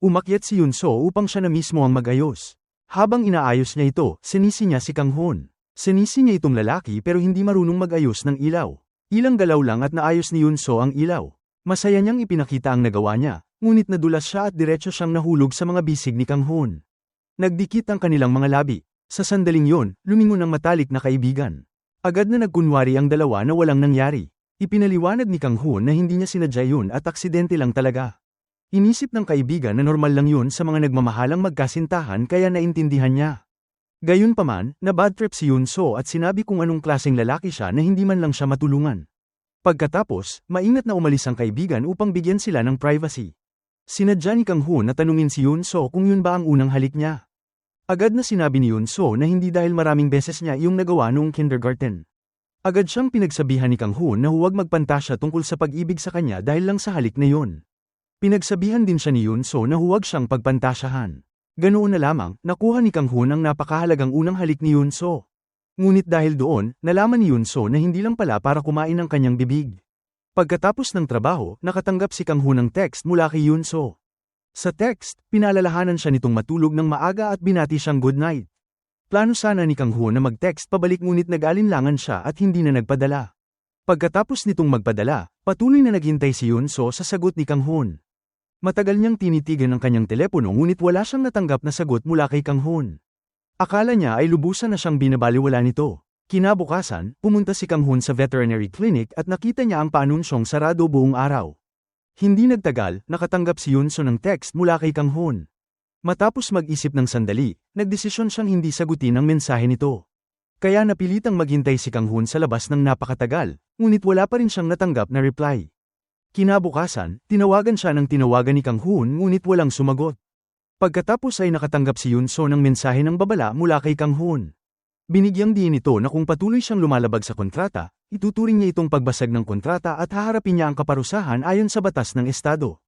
Umakyat si Yunso upang siya na mismo ang mag-ayos. Habang inaayos niya ito, sinisi niya si Kang Hun. Sinisi niya itong lalaki pero hindi marunong mag-ayos ng ilaw. Ilang galaw lang at naayos ni Yunso ang ilaw. Masaya niyang ipinakita ang nagawa niya, ngunit nadulas siya at diretso siyang nahulog sa mga bisig ni Kang Hun. Nagdikit ang kanilang mga labi. Sa sandaling yon, lumingon ang matalik na kaibigan. Agad na nagkunwari ang dalawa na walang nangyari. Ipinaliwanag ni Kang Hun na hindi niya sinadya yun at aksidente lang talaga. Inisip ng kaibigan na normal lang yun sa mga nagmamahalang magkasintahan kaya naintindihan niya. Gayunpaman, na bad trip si Yunso at sinabi kung anong klaseng lalaki siya na hindi man lang siya matulungan. Pagkatapos, maingat na umalis ang kaibigan upang bigyan sila ng privacy. Sinadya ni Kang Hun na tanungin si Yunso kung yun ba ang unang halik niya. Agad na sinabi ni Yunso na hindi dahil maraming beses niya iyong nagawa noong kindergarten. Agad siyang pinagsabihan ni Kang Hoon na huwag magpantasya tungkol sa pag-ibig sa kanya dahil lang sa halik na yun. Pinagsabihan din siya ni Yoon So na huwag siyang pagpantasyahan. Ganoon na lamang, nakuha ni Kang Hoon ang napakahalagang unang halik ni Yoon So. Ngunit dahil doon, nalaman ni Yoon So na hindi lang pala para kumain ng kanyang bibig. Pagkatapos ng trabaho, nakatanggap si Kang Hoon ng text mula kay Yoon So. Sa text, pinalalahanan siya nitong matulog ng maaga at binati siyang good night. Plano sana ni Kang Hoon na mag-text pabalik ngunit nag-alinlangan siya at hindi na nagpadala. Pagkatapos nitong magpadala, patuloy na naghintay si Yoon So sa sagot ni Kang Hoon. Matagal niyang tinitigan ang kanyang telepono ngunit wala siyang natanggap na sagot mula kay Kang Hoon. Akala niya ay lubusan na siyang binabaliwala nito. Kinabukasan, pumunta si Kang Hoon sa veterinary clinic at nakita niya ang paanunsyong sarado buong araw. Hindi nagtagal, nakatanggap si Yoon So ng text mula kay Kang Hoon. Matapos mag-isip ng sandali, nagdesisyon siyang hindi sagutin ang mensahe nito. Kaya napilitang maghintay si Kang Hoon sa labas ng napakatagal, ngunit wala pa rin siyang natanggap na reply. Kinabukasan, tinawagan siya ng tinawagan ni Kang Hoon ngunit walang sumagot. Pagkatapos ay nakatanggap si Yoon So ng mensahe ng babala mula kay Kang Hoon. Binigyang diin ito na kung patuloy siyang lumalabag sa kontrata, ituturing niya itong pagbasag ng kontrata at haharapin niya ang kaparusahan ayon sa batas ng estado.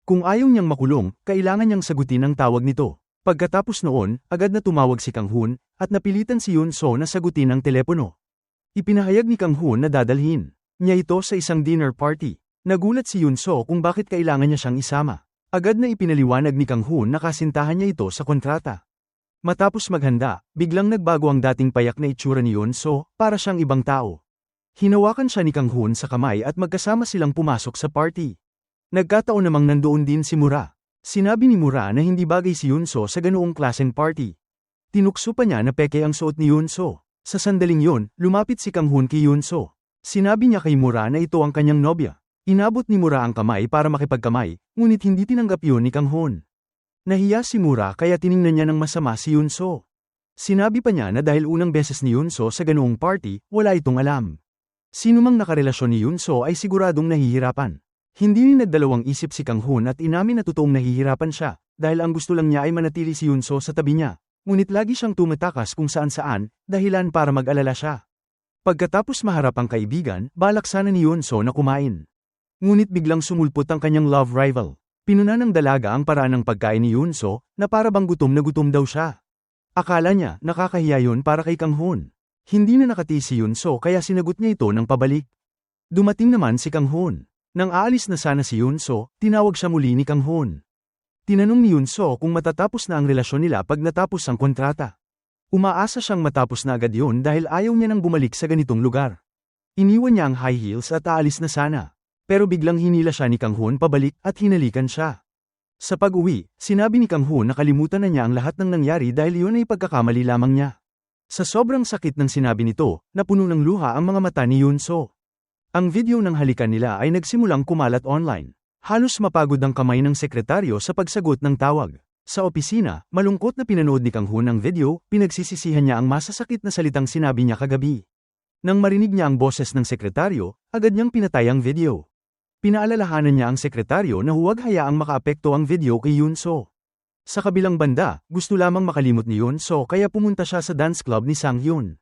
Kung ayaw niyang makulong, kailangan niyang sagutin ang tawag nito. Pagkatapos noon, agad na tumawag si Kang Hoon at napilitan si Yoon So na sagutin ang telepono. Ipinahayag ni Kang Hoon na dadalhin niya ito sa isang dinner party. Nagulat si Yoon So kung bakit kailangan niya siyang isama. Agad na ipinaliwanag ni Kang Hoon na kasintahan niya ito sa kontrata. Matapos maghanda, biglang nagbago ang dating payak na itsura ni Yoon So, para siyang ibang tao. Hinawakan siya ni Kang Hoon sa kamay at magkasama silang pumasok sa party. Nagkataon namang nandoon din si Mura. Sinabi ni Mura na hindi bagay si Yoon So sa ganoong klaseng party. Tinukso pa niya na peke ang suot ni Yoon So. Sa sandaling yon, lumapit si Kang Hoon kay Yoon So. Sinabi niya kay Mura na ito ang kanyang nobya. Inabot ni Mura ang kamay para makipagkamay, ngunit hindi tinanggap yun ni Kang Hoon. Nahiya si Mura kaya tiningnan niya ng masama si Yoon So. Sinabi pa niya na dahil unang beses ni Yoon So sa ganoong party, wala itong alam. Sinumang nakarelasyon ni Yoon So ay siguradong nahihirapan. Hindi rin nagdalawang isip si Kang Hoon at inamin na totoong nahihirapan siya, dahil ang gusto lang niya ay manatili si Yoon So sa tabi niya. Ngunit lagi siyang tumatakas kung saan-saan, dahilan para mag-alala siya. Pagkatapos maharap ang kaibigan, balak sana ni Yoon So na kumain. Ngunit biglang sumulpot ang kanyang love rival. Pinuna ng dalaga ang paraan ng pagkain ni Yoon So, na para bang gutom na gutom daw siya. Akala niya, nakakahiya yun para kay Kang Hoon. Hindi na nakatiis si Yoon So kaya sinagot niya ito ng pabalik. Dumating naman si Kang Hoon. Nang aalis na sana si Yoon So, tinawag siya muli ni Kang Hoon. Tinanong ni Yoon So kung matatapos na ang relasyon nila pag natapos ang kontrata. Umaasa siyang matapos na agad yun dahil ayaw niya nang bumalik sa ganitong lugar. Iniwan niya ang high heels at aalis na sana. Pero biglang hinila siya ni Kang Hoon pabalik at hinalikan siya. Sa pag-uwi, sinabi ni Kang Hoon na kalimutan na niya ang lahat ng nangyari dahil yun ay pagkakamali lamang niya. Sa sobrang sakit ng sinabi nito, napuno ng luha ang mga mata ni Yoon So. Ang video ng halikan nila ay nagsimulang kumalat online. Halos mapagod ang kamay ng sekretaryo sa pagsagot ng tawag. Sa opisina, malungkot na pinanood ni Kang Hoon ang video, pinagsisisihan niya ang masasakit na salitang sinabi niya kagabi. Nang marinig niya ang boses ng sekretaryo, agad niyang pinatay ang video. Pinaalalahanan niya ang sekretaryo na huwag hayaang makaapekto ang video kay Yoon So. Sa kabilang banda, gusto lamang makalimot ni Yoon So kaya pumunta siya sa dance club ni Sang Hyun.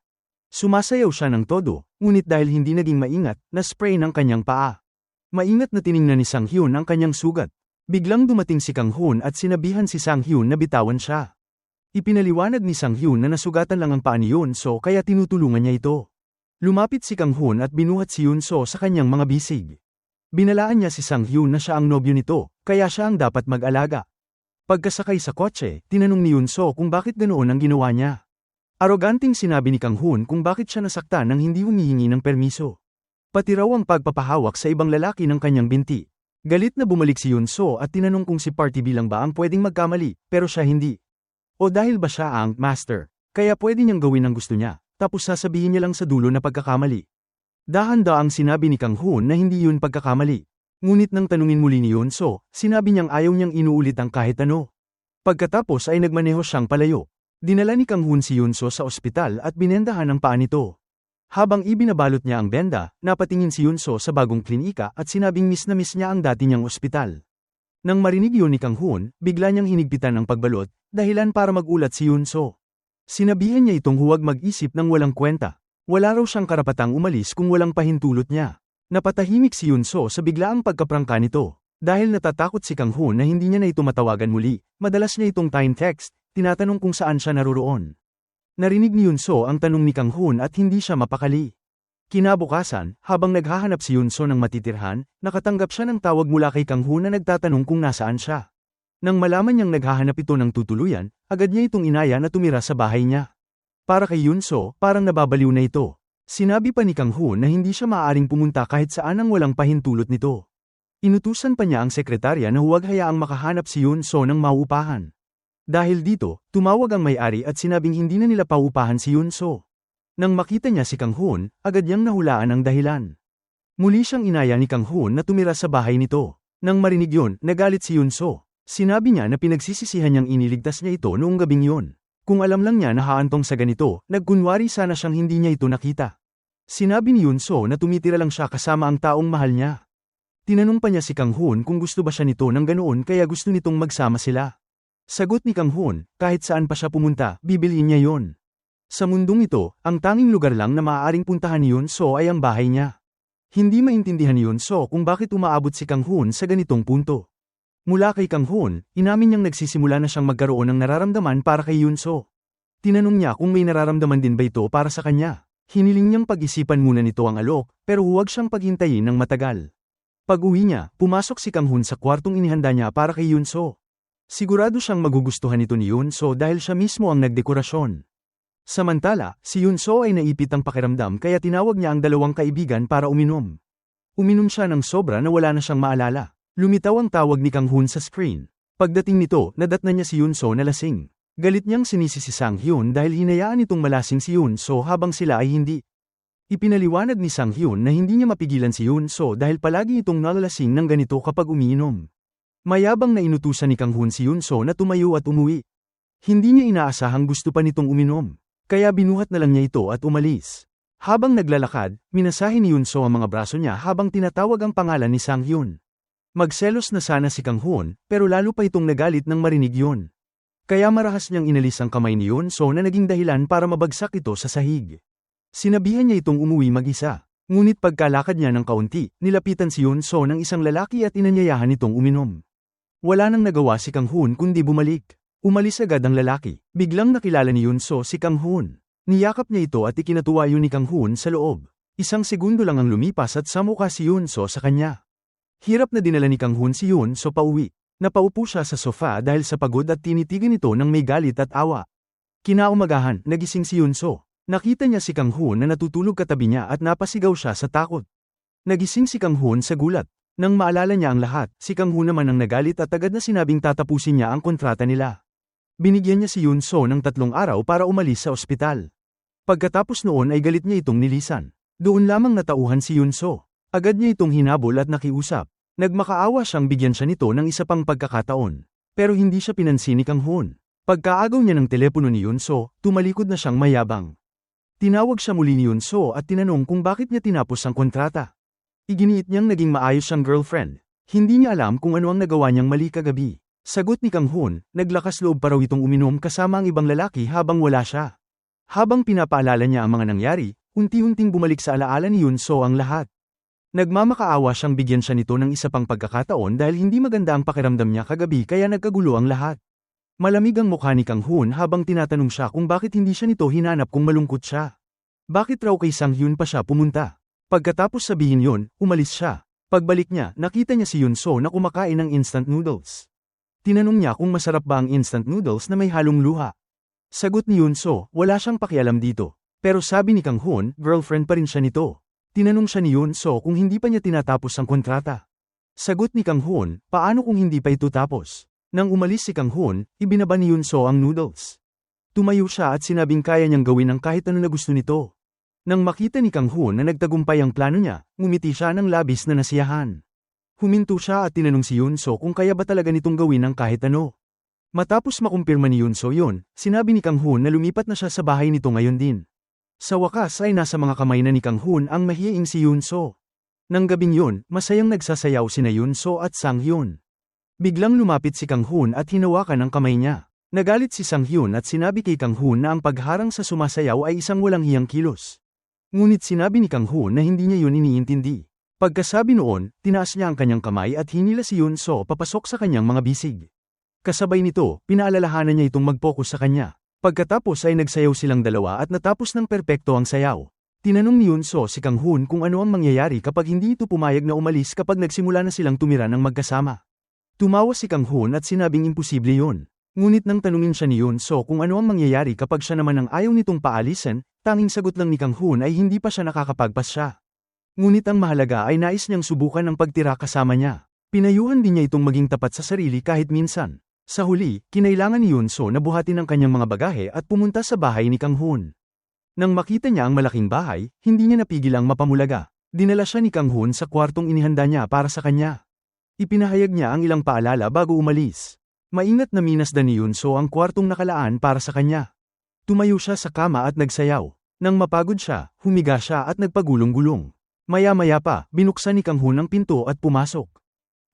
Sumasayaw siya ng todo, ngunit dahil hindi naging maingat, na-spray ng kanyang paa. Maingat na tiningnan ni Sang Hyun ang kanyang sugat. Biglang dumating si Kang Hoon at sinabihan si Sang Hyun na bitawan siya. Ipinaliwanag ni Sang Hyun na nasugatan lang ang paa ni Yoon So kaya tinutulungan niya ito. Lumapit si Kang Hoon at binuhat si Yoon So sa kanyang mga bisig. Binalaan niya si Sang Hyun na siya ang nobyo nito, kaya siya ang dapat mag-alaga. Pagkasakay sa kotse, tinanong ni Yoon So kung bakit ganoon ang ginawa niya. Aroganting sinabi ni Kang Hoon kung bakit siya nasaktan nang hindi humihingi ng permiso. Pati raw ang pagpapahawak sa ibang lalaki ng kanyang binti. Galit na bumalik si Yoon So at tinanong kung si Party B lang ba ang pwedeng magkamali, pero siya hindi. O dahil ba siya ang master, kaya pwede niyang gawin ang gusto niya, tapos sasabihin niya lang sa dulo na pagkakamali. Dahan-daang sinabi ni Kang Hoon na hindi yun pagkakamali. Ngunit nang tanungin muli ni Yoon So, sinabi niyang ayaw niyang inuulit ang kahit ano. Pagkatapos ay nagmaneho siyang palayo. Dinala ni Kang Hoon si Yoon So sa ospital at binendahan ang paa nito. Habang ibinabalot niya ang benda, napatingin si Yoon So sa bagong klinika at sinabing miss na miss niya ang dati niyang ospital. Nang marinig yun ni Kang Hoon, bigla niyang hinigpitan ang pagbalot, dahilan para magulat si Yoon So. Sinabihan niya itong huwag mag-isip ng walang kwenta. Wala raw siyang karapatang umalis kung walang pahintulot niya. Napatahimik si Yunso sa biglaang pagkaprangka nito. Dahil natatakot si Kang Hoon na hindi niya na ito matawagan muli, madalas niya itong time text, tinatanong kung saan siya naroroon. Narinig ni Yunso ang tanong ni Kang Hoon at hindi siya mapakali. Kinabukasan, habang naghahanap si Yunso ng matitirhan, nakatanggap siya ng tawag mula kay Kang Hoon na nagtatanong kung nasaan siya. Nang malaman niyang naghahanap ito ng tutuluyan, agad niya itong inaya na tumira sa bahay niya. Para kay Yunso, parang nababaliw na ito. Sinabi pa ni Kang Hoon na hindi siya maaaring pumunta kahit saan ang walang pahintulot nito. Inutusan pa niya ang sekretarya na huwag hayaang makahanap si Yunso ng mauupahan. Dahil dito, tumawag ang may-ari at sinabing hindi na nila pauupahan si Yunso. Nang makita niya si Kang Hoon, agad niyang nahulaan ang dahilan. Muli siyang inaya ni Kang Hoon na tumira sa bahay nito. Nang marinig yun, nagalit si Yunso. Sinabi niya na pinagsisisihan niyang iniligtas niya ito noong gabing yun. Kung alam lang niya na haantong sa ganito, nagkunwari sana siyang hindi niya ito nakita. Sinabi ni Yunso na tumitira lang siya kasama ang taong mahal niya. Tinanong pa niya si Kang Hoon kung gusto ba siya nito ng ganoon kaya gusto nitong magsama sila. Sagot ni Kang Hoon, kahit saan pa siya pumunta, bibilhin niya yon. Sa mundong ito, ang tanging lugar lang na maaaring puntahan ni Yunso ay ang bahay niya. Hindi maintindihan ni Yunso kung bakit umaabot si Kang Hoon sa ganitong punto. Mula kay Kang Hoon, inamin niyang nagsisimula na siyang magkaroon ng nararamdaman para kay Yunso. Tinanong niya kung may nararamdaman din ba ito para sa kanya. Hiniling niyang pag-isipan muna nito ang alok, pero huwag siyang paghintayin ng matagal. Pag-uwi niya, pumasok si Kang Hoon sa kwartong inihanda niya para kay Yunso. Sigurado siyang magugustuhan ito ni Yunso dahil siya mismo ang nagdekorasyon. Samantala, si Yunso ay naipit ang pakiramdam kaya tinawag niya ang dalawang kaibigan para uminom. Uminom siya ng sobra na wala na siyang maalala. Lumitaw ang tawag ni Kang Hoon sa screen. Pagdating nito, nadatnan niya si Yunso na lasing. Galit niyang sinisi si Sang Hyun dahil hinayaan itong malasing si Yunso habang sila ay hindi. Ipinaliwanag ni Sang Hyun na hindi niya mapigilan si Yunso dahil palagi itong nalalasing ng ganito kapag umiinom. Mayabang na inutusan ni Kang Hoon si Yunso na tumayo at umuwi. Hindi niya inaasahang gusto pa nitong uminom, kaya binuhat na lang niya ito at umalis. Habang naglalakad, minasahe ni Yunso ang mga braso niya habang tinatawag ang pangalan ni Sang Hyun. Magselos na sana si Kang Hoon, pero lalo pa itong nagalit nang marinig yun. Kaya marahas niyang inalis ang kamay ni Yunso na naging dahilan para mabagsak ito sa sahig. Sinabihan niya itong umuwi mag-isa, ngunit pagkalakad niya ng kaunti, nilapitan si Yunso ng isang lalaki at inanyayahan itong uminom. Wala nang nagawa si Kang Hoon kundi bumalik. Umalis agad ang lalaki. Biglang nakilala ni Yunso si Kang Hoon. Niyakap niya ito at ikinatuwa yun ni Kang Hoon sa loob. Isang segundo lang ang lumipas at samukha si Yunso sa kanya. Hirap na dinala ni Kang Hoon si Yunso pauwi. Napaupo siya sa sofa dahil sa pagod at tinitigan ito ng may galit at awa. Kinaumagahan, nagising si Yunso. Nakita niya si Kang Hoon na natutulog katabi niya at napasigaw siya sa takot. Nagising si Kang Hoon sa gulat. Nang maalala niya ang lahat, si Kang Hoon naman ang nagalit at agad na sinabing tatapusin niya ang kontrata nila. Binigyan niya si Yunso ng 3 araw para umalis sa ospital. Pagkatapos noon ay galit niya itong nilisan. Doon lamang natauhan si Yunso. Agad niya itong hinabol at nakiusap. Nagmakaawa siyang bigyan siya nito ng isa pang pagkakataon. Pero hindi siya pinansin ni Kang Hoon. Pagkaagaw niya ng telepono ni Yunso, tumalikod na siyang mayabang. Tinawag siya muli ni Yunso at tinanong kung bakit niya tinapos ang kontrata. Iginiit niyang naging maayos siyang girlfriend. Hindi niya alam kung ano ang nagawa niyang mali kagabi. Sagot ni Kang Hoon, naglakas loob pa raw itong uminom kasama ang ibang lalaki habang wala siya. Habang pinapaalala niya ang mga nangyari, unti-unting bumalik sa alaala ni Yunso ang lahat. Nagmamakaawa siyang bigyan siya nito ng isa pang pagkakataon dahil hindi maganda ang pakiramdam niya kagabi kaya nagkagulo ang lahat. Malamig ang mukha ni Kang Hoon habang tinatanong siya kung bakit hindi siya nito hinanap kung malungkot siya. Bakit raw kay Sang Hyun pa siya pumunta? Pagkatapos sabihin yon, umalis siya. Pagbalik niya, nakita niya si Yunso na kumakain ng instant noodles. Tinanong niya kung masarap ba ang instant noodles na may halong luha. Sagot ni Yunso, wala siyang pakialam dito. Pero sabi ni Kang Hoon, girlfriend pa rin siya nito. Tinanong siya ni Yunso kung hindi pa niya tinatapos ang kontrata. Sagot ni Kang Hoon, paano kung hindi pa ito tapos? Nang umalis si Kang Hoon, ibinaba ni Yunso ang noodles. Tumayo siya at sinabing kaya niyang gawin ang kahit ano na gusto nito. Nang makita ni Kang Hoon na nagtagumpay ang plano niya, ngumiti siya ng labis na nasiyahan. Huminto siya at tinanong si Yunso kung kaya ba talaga nitong gawin ang kahit ano. Matapos makumpirma ni Yunso yon, sinabi ni Kang Hoon na lumipat na siya sa bahay nito ngayon din. Sa wakas ay nasa mga kamay na ni Kang Hoon ang mahiyaing si Yunso. Nang gabing yon, masayang nagsasayaw sina Yunso at Sang Hyun. Biglang lumapit si Kang Hoon at hinawakan ang kamay niya. Nagalit si Sang Hyun at sinabi kay Kang Hoon na ang pagharang sa sumasayaw ay isang walang hiyang kilos. Ngunit sinabi ni Kang Hun na hindi niya yun iniintindi. Pagkasabi noon, tinaas niya ang kanyang kamay at hinila si Yun So papasok sa kanyang mga bisig. Kasabay nito, pinaalalahanan niya itong mag-focus sa kanya. Pagkatapos ay nagsayaw silang dalawa at natapos ng perpekto ang sayaw. Tinanong ni Yun So si Kang Hun kung ano ang mangyayari kapag hindi ito pumayag na umalis kapag nagsimula na silang tumira ng magkasama. Tumawa si Kang Hun at sinabing imposible yun. Ngunit nang tanungin siya ni Yun So kung ano ang mangyayari kapag siya naman ang ayaw nitong paalisan, tanging sagot lang ni Kang Hun ay hindi pa siya nakakapagpas siya. Ngunit ang mahalaga ay nais niyang subukan ang pagtira kasama niya. Pinayuhan din niya itong maging tapat sa sarili kahit minsan. Sa huli, kinailangan ni Yun So na buhatin ang kanyang mga bagahe at pumunta sa bahay ni Kang Hun. Nang makita niya ang malaking bahay, hindi niya napigil ang mapamulaga. Dinala siya ni Kang Hun sa kwartong inihanda niya para sa kanya. Ipinahayag niya ang ilang paalala bago umalis. Maingat na minasdan ni Yun So ang kwartong nakalaan para sa kanya. Tumayo siya sa kama at nagsayaw. Nang mapagod siya, humiga siya at nagpagulong-gulong. Maya-maya pa, binuksan ni Kang Hun ang pinto at pumasok.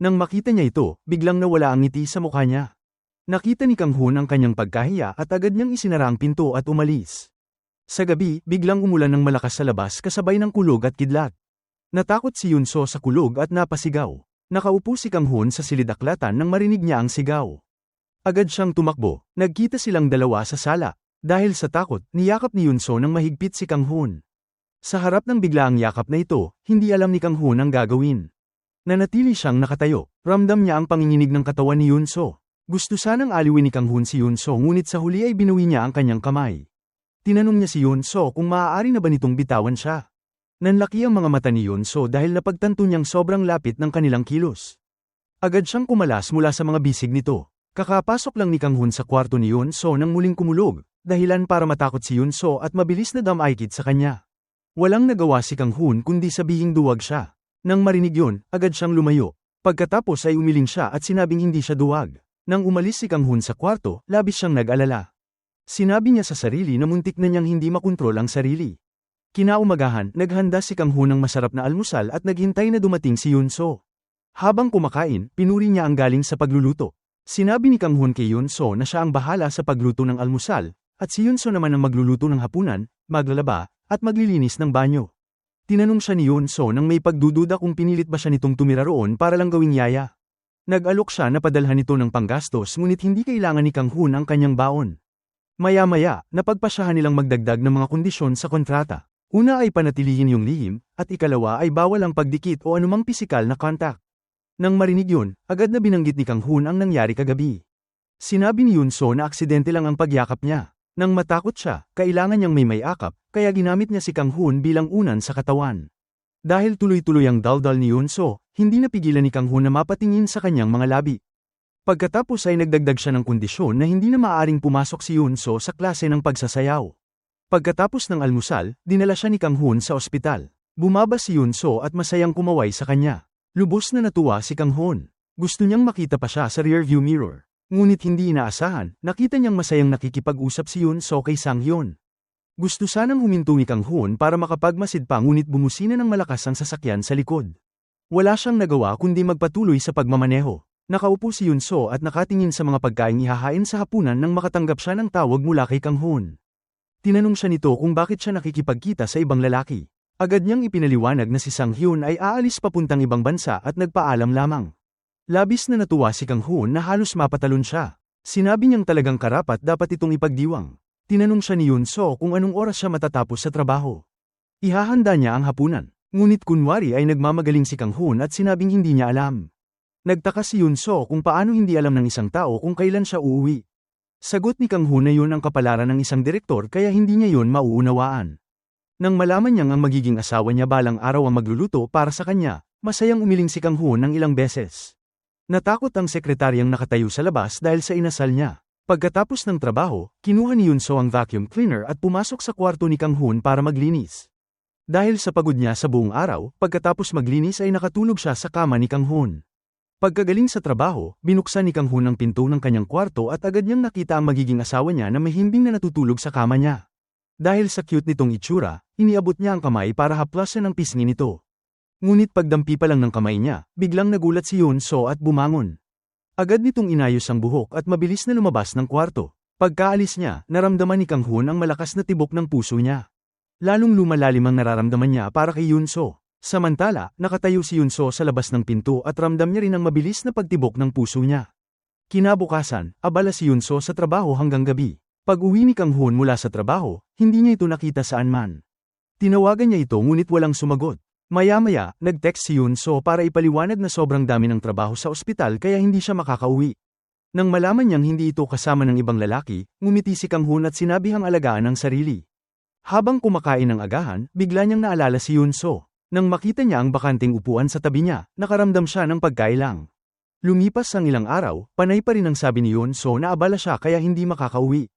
Nang makita niya ito, biglang nawala ang ngiti sa mukha niya. Nakita ni Kang Hun ang kanyang pagkahiya at agad niyang isinara ang pinto at umalis. Sa gabi, biglang umulan ng malakas sa labas kasabay ng kulog at kidlat. Natakot si Yun So sa kulog at napasigaw. Nakaupo si Kang Hun sa silid-aklatan nang marinig niya ang sigaw. Agad siyang tumakbo, nagkita silang dalawa sa sala. Dahil sa takot, niyakap ni Yun So nang mahigpit si Kang Hun. Sa harap ng biglaang yakap na ito, hindi alam ni Kang Hun ang gagawin. Nanatili siyang nakatayo, ramdam niya ang panginginig ng katawan ni Yun So. Gusto sanang aliwin ni Kang Hun si Yun So ngunit sa huli ay binuwi niya ang kanyang kamay. Tinanong niya si Yun So kung maaari na ba nitong bitawan siya. Nanlaki ang mga mata ni Yun So dahil napagtanto niyang sobrang lapit ng kanilang kilos. Agad siyang kumalas mula sa mga bisig nito. Kakapasok lang ni Kang Hun sa kwarto ni Yun So nang muling kumulog, dahilan para matakot si Yun So at mabilis na damaykit sa kanya. Walang nagawa si Kang Hun kundi sabihing duwag siya. Nang marinig yun, agad siyang lumayo. Pagkatapos ay umiling siya at sinabing hindi siya duwag. Nang umalis si Kang Hun sa kwarto, labis siyang nag-alala. Sinabi niya sa sarili na muntik na niyang hindi makontrol ang sarili. Kinaumagahan, naghanda si Kang Hun ng masarap na almusal at naghintay na dumating si Yun So. Habang kumakain, pinuri niya ang galing sa pagluluto. Sinabi ni Kang Hun kay Yun So na siya ang bahala sa pagluto ng almusal, at si Yun So naman ang magluluto ng hapunan, maglalaba, at maglilinis ng banyo. Tinanong siya ni Yun So nang may pagdududa kung pinilit ba siya nitong tumira roon para lang gawing yaya. Nag-alok siya na padalhan ito ng panggastos ngunit hindi kailangan ni Kang Hun ang kanyang baon. Maya-maya, napagpasyahan nilang magdagdag ng mga kondisyon sa kontrata. Una ay panatilihin yung lihim, at ikalawa ay bawal ang pagdikit o anumang pisikal na contact. Nang marinig yun, agad na binanggit ni Kang Hun ang nangyari kagabi. Sinabi ni Yun So na aksidente lang ang pagyakap niya. Nang matakot siya, kailangan niyang may akap, kaya ginamit niya si Kang Hun bilang unan sa katawan. Dahil tuloy-tuloy ang daldal ni Yun So, hindi napigilan ni Kang Hun na mapatingin sa kanyang mga labi. Pagkatapos ay nagdagdag siya ng kondisyon na hindi na maaaring pumasok si Yun So sa klase ng pagsasayaw. Pagkatapos ng almusal, dinala siya ni Kang Hun sa ospital. Bumaba si Yun So at masayang kumaway sa kanya. Lubos na natuwa si Kang Hun. Gusto niyang makita pa siya sa rearview mirror. Ngunit hindi inaasahan, nakita niyang masayang nakikipag-usap si Yun So kay Sang Hyun. Gusto sanang huminto ni Kang Hun para makapagmasid pa ngunit bumusina ng malakas ang sasakyan sa likod. Wala siyang nagawa kundi magpatuloy sa pagmamaneho. Nakaupo si Yun So at nakatingin sa mga pagkaing ihahain sa hapunan nang makatanggap siya ng tawag mula kay Kang Hun. Tinanong siya nito kung bakit siya nakikipagkita sa ibang lalaki. Agad niyang ipinaliwanag na si Sang Hyun ay aalis papuntang ibang bansa at nagpaalam lamang. Labis na natuwa si Kang Hun na halos mapatalon siya. Sinabi niyang talagang karapat dapat itong ipagdiwang. Tinanong siya ni Yun So kung anong oras siya matatapos sa trabaho. Ihahanda niya ang hapunan. Ngunit kunwari ay nagmamagaling si Kang Hun at sinabing hindi niya alam. Nagtaka si Yun So kung paano hindi alam ng isang tao kung kailan siya uuwi. Sagot ni Kang Hun na yun ang kapalaran ng isang direktor kaya hindi niya yun mauunawaan. Nang malaman niyang ang magiging asawa niya balang araw ang magluluto para sa kanya, masayang umiling si Kang Hun ng ilang beses. Natakot ang sekretaryang nakatayo sa labas dahil sa inasal niya. Pagkatapos ng trabaho, kinuha ni Yun So ang vacuum cleaner at pumasok sa kwarto ni Kang Hun para maglinis. Dahil sa pagod niya sa buong araw, pagkatapos maglinis ay nakatulog siya sa kama ni Kang Hun. Pagkagaling sa trabaho, binuksan ni Kang Hun ang pinto ng kanyang kwarto at agad niyang nakita ang magiging asawa niya na mahimbing na natutulog sa kama niya. Dahil sa cute nitong itsura, iniabot niya ang kamay para haplasan ang pisngi nito. Ngunit pagdampi pa lang ng kamay niya, biglang nagulat si Yun So at bumangon. Agad nitong inayos ang buhok at mabilis na lumabas ng kwarto. Pagkaalis niya, naramdaman ni Kang Hun ang malakas na tibok ng puso niya. Lalong lumalalim ang nararamdaman niya para kay Yunso. Samantala, nakatayo si Yunso sa labas ng pinto at ramdam niya rin ang mabilis na pagtibok ng puso niya. Kinabukasan, abala si Yunso sa trabaho hanggang gabi. Pag-uwi ni Kang Hoon mula sa trabaho, hindi niya ito nakita saan man. Tinawagan niya ito ngunit walang sumagot. Maya-maya, nag-text si Yunso para ipaliwanag na sobrang dami ng trabaho sa ospital kaya hindi siya makakauwi. Nang malaman niyang hindi ito kasama ng ibang lalaki, ngumiti si Kang Hoon at sinabihang alagaan ang sarili. Habang kumakain ng agahan, bigla niyang naalala si Yunso. Nang makita niya ang bakanting upuan sa tabi niya, nakaramdam siya ng pagkailang. Lumipas ang ilang araw, panay pa rin ang sabi ni Yunso na abala siya kaya hindi makakauwi.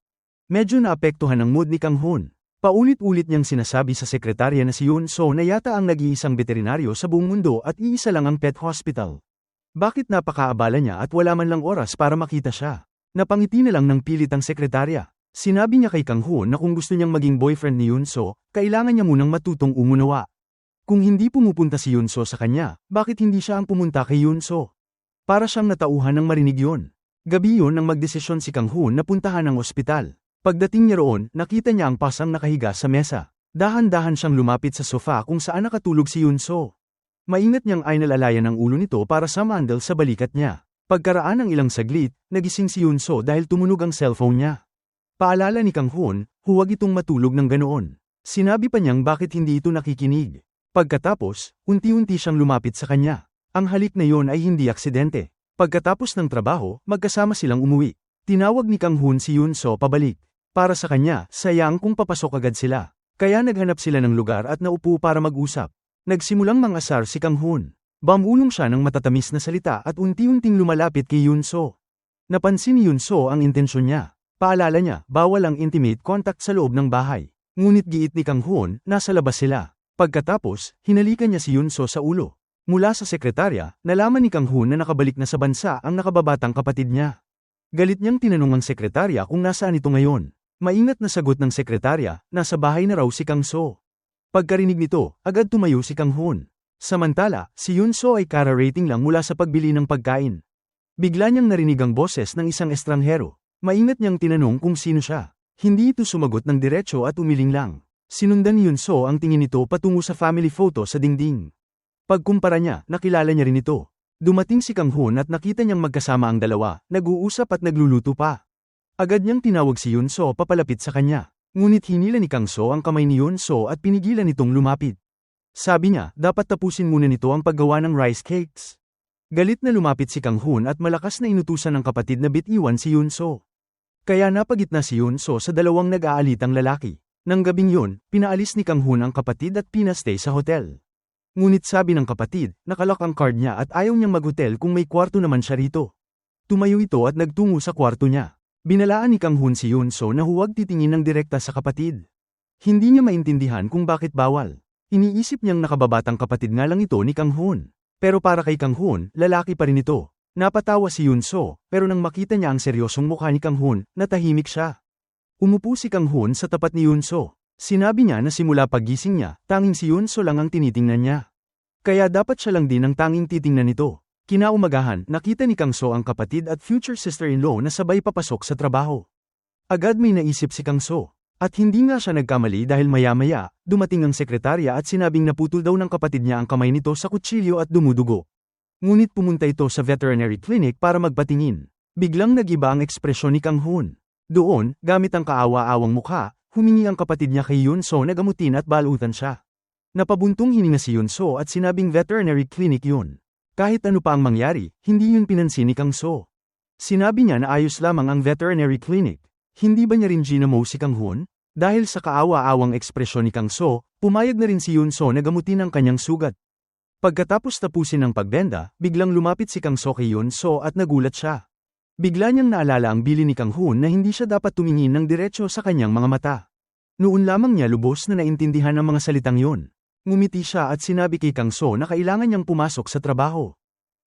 Medyo naapektuhan ang mood ni Kang Hoon. Paulit-ulit niyang sinasabi sa sekretarya na si Yunso na yata ang nag-iisang veterinaryo sa buong mundo at iisa lang ang pet hospital. Bakit napakaabala niya at wala man lang oras para makita siya? Napangiti na lang ng pilit ang sekretarya. Sinabi niya kay Kang Hoon na kung gusto niyang maging boyfriend ni Yunso, kailangan niya munang matutong umunawa. Kung hindi pumupunta si Yunso sa kanya, bakit hindi siya ang pumunta kay Yunso? Para siyang natauhan ng marinig yun. Gabi yun nang magdesisyon si Kang Hoon na puntahan ang ospital. Pagdating niya roon, nakita niya ang pasang nakahiga sa mesa. Dahan-dahan siyang lumapit sa sofa kung saan nakatulog si Yunso. Maingat niyang aynalalayan ang ulo nito para sa mandal sa balikat niya. Pagkaraan ng ilang saglit, nagising si Yunso dahil tumunog ang cellphone niya. Paalala ni Kang Hoon, huwag itong matulog ng ganoon. Sinabi pa niyang bakit hindi ito nakikinig. Pagkatapos, unti-unti siyang lumapit sa kanya. Ang halik na yon ay hindi aksidente. Pagkatapos ng trabaho, magkasama silang umuwi. Tinawag ni Kang Hoon si Yunso pabalik. Para sa kanya, sayang kung papasok agad sila. Kaya naghanap sila ng lugar at naupo para mag-usap. Nagsimulang mangasar si Kang Hoon. Bamulong siya ng matatamis na salita at unti-unting lumalapit kay Yunso. Napansin ni Yunso ang intensyon niya. Paalala niya, bawal ang intimate contact sa loob ng bahay. Ngunit giit ni Kang Hoon, nasa labas sila. Pagkatapos, hinalikan niya si Yunso sa ulo. Mula sa sekretarya, nalaman ni Kang Hoon na nakabalik na sa bansa ang nakababatang kapatid niya. Galit niyang tinanong ang sekretarya kung nasaan ito ngayon. Maingat na sagot ng sekretarya, nasa bahay na raw si Kang So. Pagkarinig nito, agad tumayo si Kang Hoon. Samantala, si Yunso ay kara-rating lang mula sa pagbili ng pagkain. Bigla niyang narinig ang boses ng isang estranghero. Maingat niyang tinanong kung sino siya. Hindi ito sumagot ng diretso at umiling lang. Sinundan ni Yunso ang tingin nito patungo sa family photo sa dingding. Pagkumpara niya, nakilala niya rin ito. Dumating si Kang Hoon at nakita niyang magkasama ang dalawa, nag-uusap at nagluluto pa. Agad niyang tinawag si Yunso papalapit sa kanya. Ngunit hinila ni Kang So ang kamay ni Yunso at pinigilan itong lumapit. Sabi niya, dapat tapusin muna nito ang paggawa ng rice cakes. Galit na lumapit si Kang Hoon at malakas na inutusan ng kapatid na bitiwan si Yunso. Kaya napagitna si Yunso sa dalawang nag-aalitang lalaki. Nang gabing yun, pinaalis ni Kang Hoon ang kapatid at pinastay sa hotel. Ngunit sabi ng kapatid, nakalak ang card niya at ayaw niyang mag-hotel kung may kwarto naman siya rito. Tumayo ito at nagtungo sa kwarto niya. Binalaan ni Kang Hoon si Yunso na huwag titingin ng direkta sa kapatid. Hindi niya maintindihan kung bakit bawal. Iniisip niyang nakababatang kapatid nga lang ito ni Kang Hoon. Pero para kay Kang Hoon, lalaki pa rin ito. Napatawa si Yunso, pero nang makita niya ang seryosong mukha ni Kang Hoon, natahimik siya. Umupo si Kang Hoon sa tapat ni Yunso. Sinabi niya na simula paggising niya, tanging si Yunso lang ang tinitingnan niya. Kaya dapat siya lang din ang tanging titingnan nito. Kinaumagahan, nakita ni Kang So ang kapatid at future sister-in-law na sabay papasok sa trabaho. Agad may naisip si Kang So. At hindi nga siya nagkamali dahil maya-maya, dumating ang sekretarya at sinabing naputol daw ng kapatid niya ang kamay nito sa kutsilyo at dumudugo. Ngunit pumunta ito sa veterinary clinic para magpatingin. Biglang nagiba ang ekspresyon ni Kang Hoon. Doon, gamit ang kaawa-awang mukha, humingi ang kapatid niya kay Yunso na gamutin at balutan siya. Napabuntong hininga si Yunso at sinabing veterinary clinic yun. Kahit ano pa ang mangyari, hindi yun pinansin ni Kang So. Sinabi niya na ayos lamang ang veterinary clinic. Hindi ba niya rin ginamo si Kang Hoon? Dahil sa kaawa-awang ekspresyon ni Kang So, pumayag na rin si Yunso na gamutin ang kanyang sugat. Pagkatapos tapusin ang pagbenda, biglang lumapit si Kang So kay Yunso at nagulat siya. Bigla niyang naalala ang bili ni Kang Hoon na hindi siya dapat tumingin ng diretso sa kanyang mga mata. Noon lamang niya lubos na naintindihan ang mga salitang yun. Ngumiti siya at sinabi kay Kang So na kailangan niyang pumasok sa trabaho.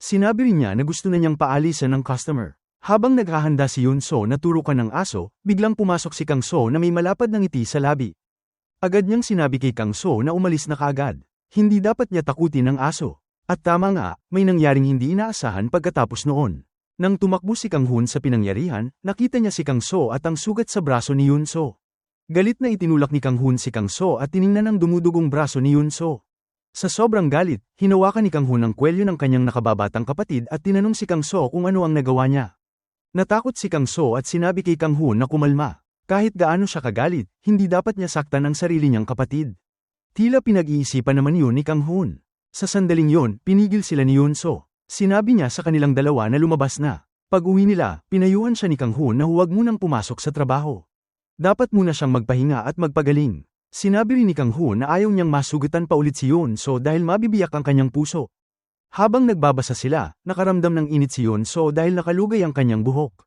Sinabi rin niya na gusto na niyang paalisan ng customer. Habang naghahanda si Yunso na turukan ng aso, biglang pumasok si Kang So na may malapad na ngiti sa labi. Agad niyang sinabi kay Kang So na umalis na kaagad. Hindi dapat niya takutin ang aso. At tama nga, may nangyaring hindi inaasahan pagkatapos noon. Nang tumakbo si Kang Hoon sa pinangyarihan, nakita niya si Kang So at ang sugat sa braso ni Yunso. Galit na itinulak ni Kang Hun si Kang So at tiningnan ang dumudugong braso ni Yun So. Sa sobrang galit, hinawakan ni Kang Hun ang kwelyo ng kanyang nakababatang kapatid at tinanong si Kang So kung ano ang nagawa niya. Natakot si Kang So at sinabi kay Kang Hun na kumalma. Kahit gaano siya kagalit, hindi dapat niya saktan ang sarili niyang kapatid. Tila pinag-iisipan naman yun ni Kang Hun. Sa sandaling yun, pinigil sila ni Yun So. Sinabi niya sa kanilang dalawa na lumabas na. Pag-uwi nila, pinayuhan siya ni Kang Hun na huwag munang pumasok sa trabaho. Dapat muna siyang magpahinga at magpagaling. Sinabi rin ni Kang Hun na ayaw niyang masugutan pa ulit si Yun So dahil mabibiyak ang kanyang puso. Habang nagbabasa sila, nakaramdam ng init si Yun So dahil nakalugay ang kanyang buhok.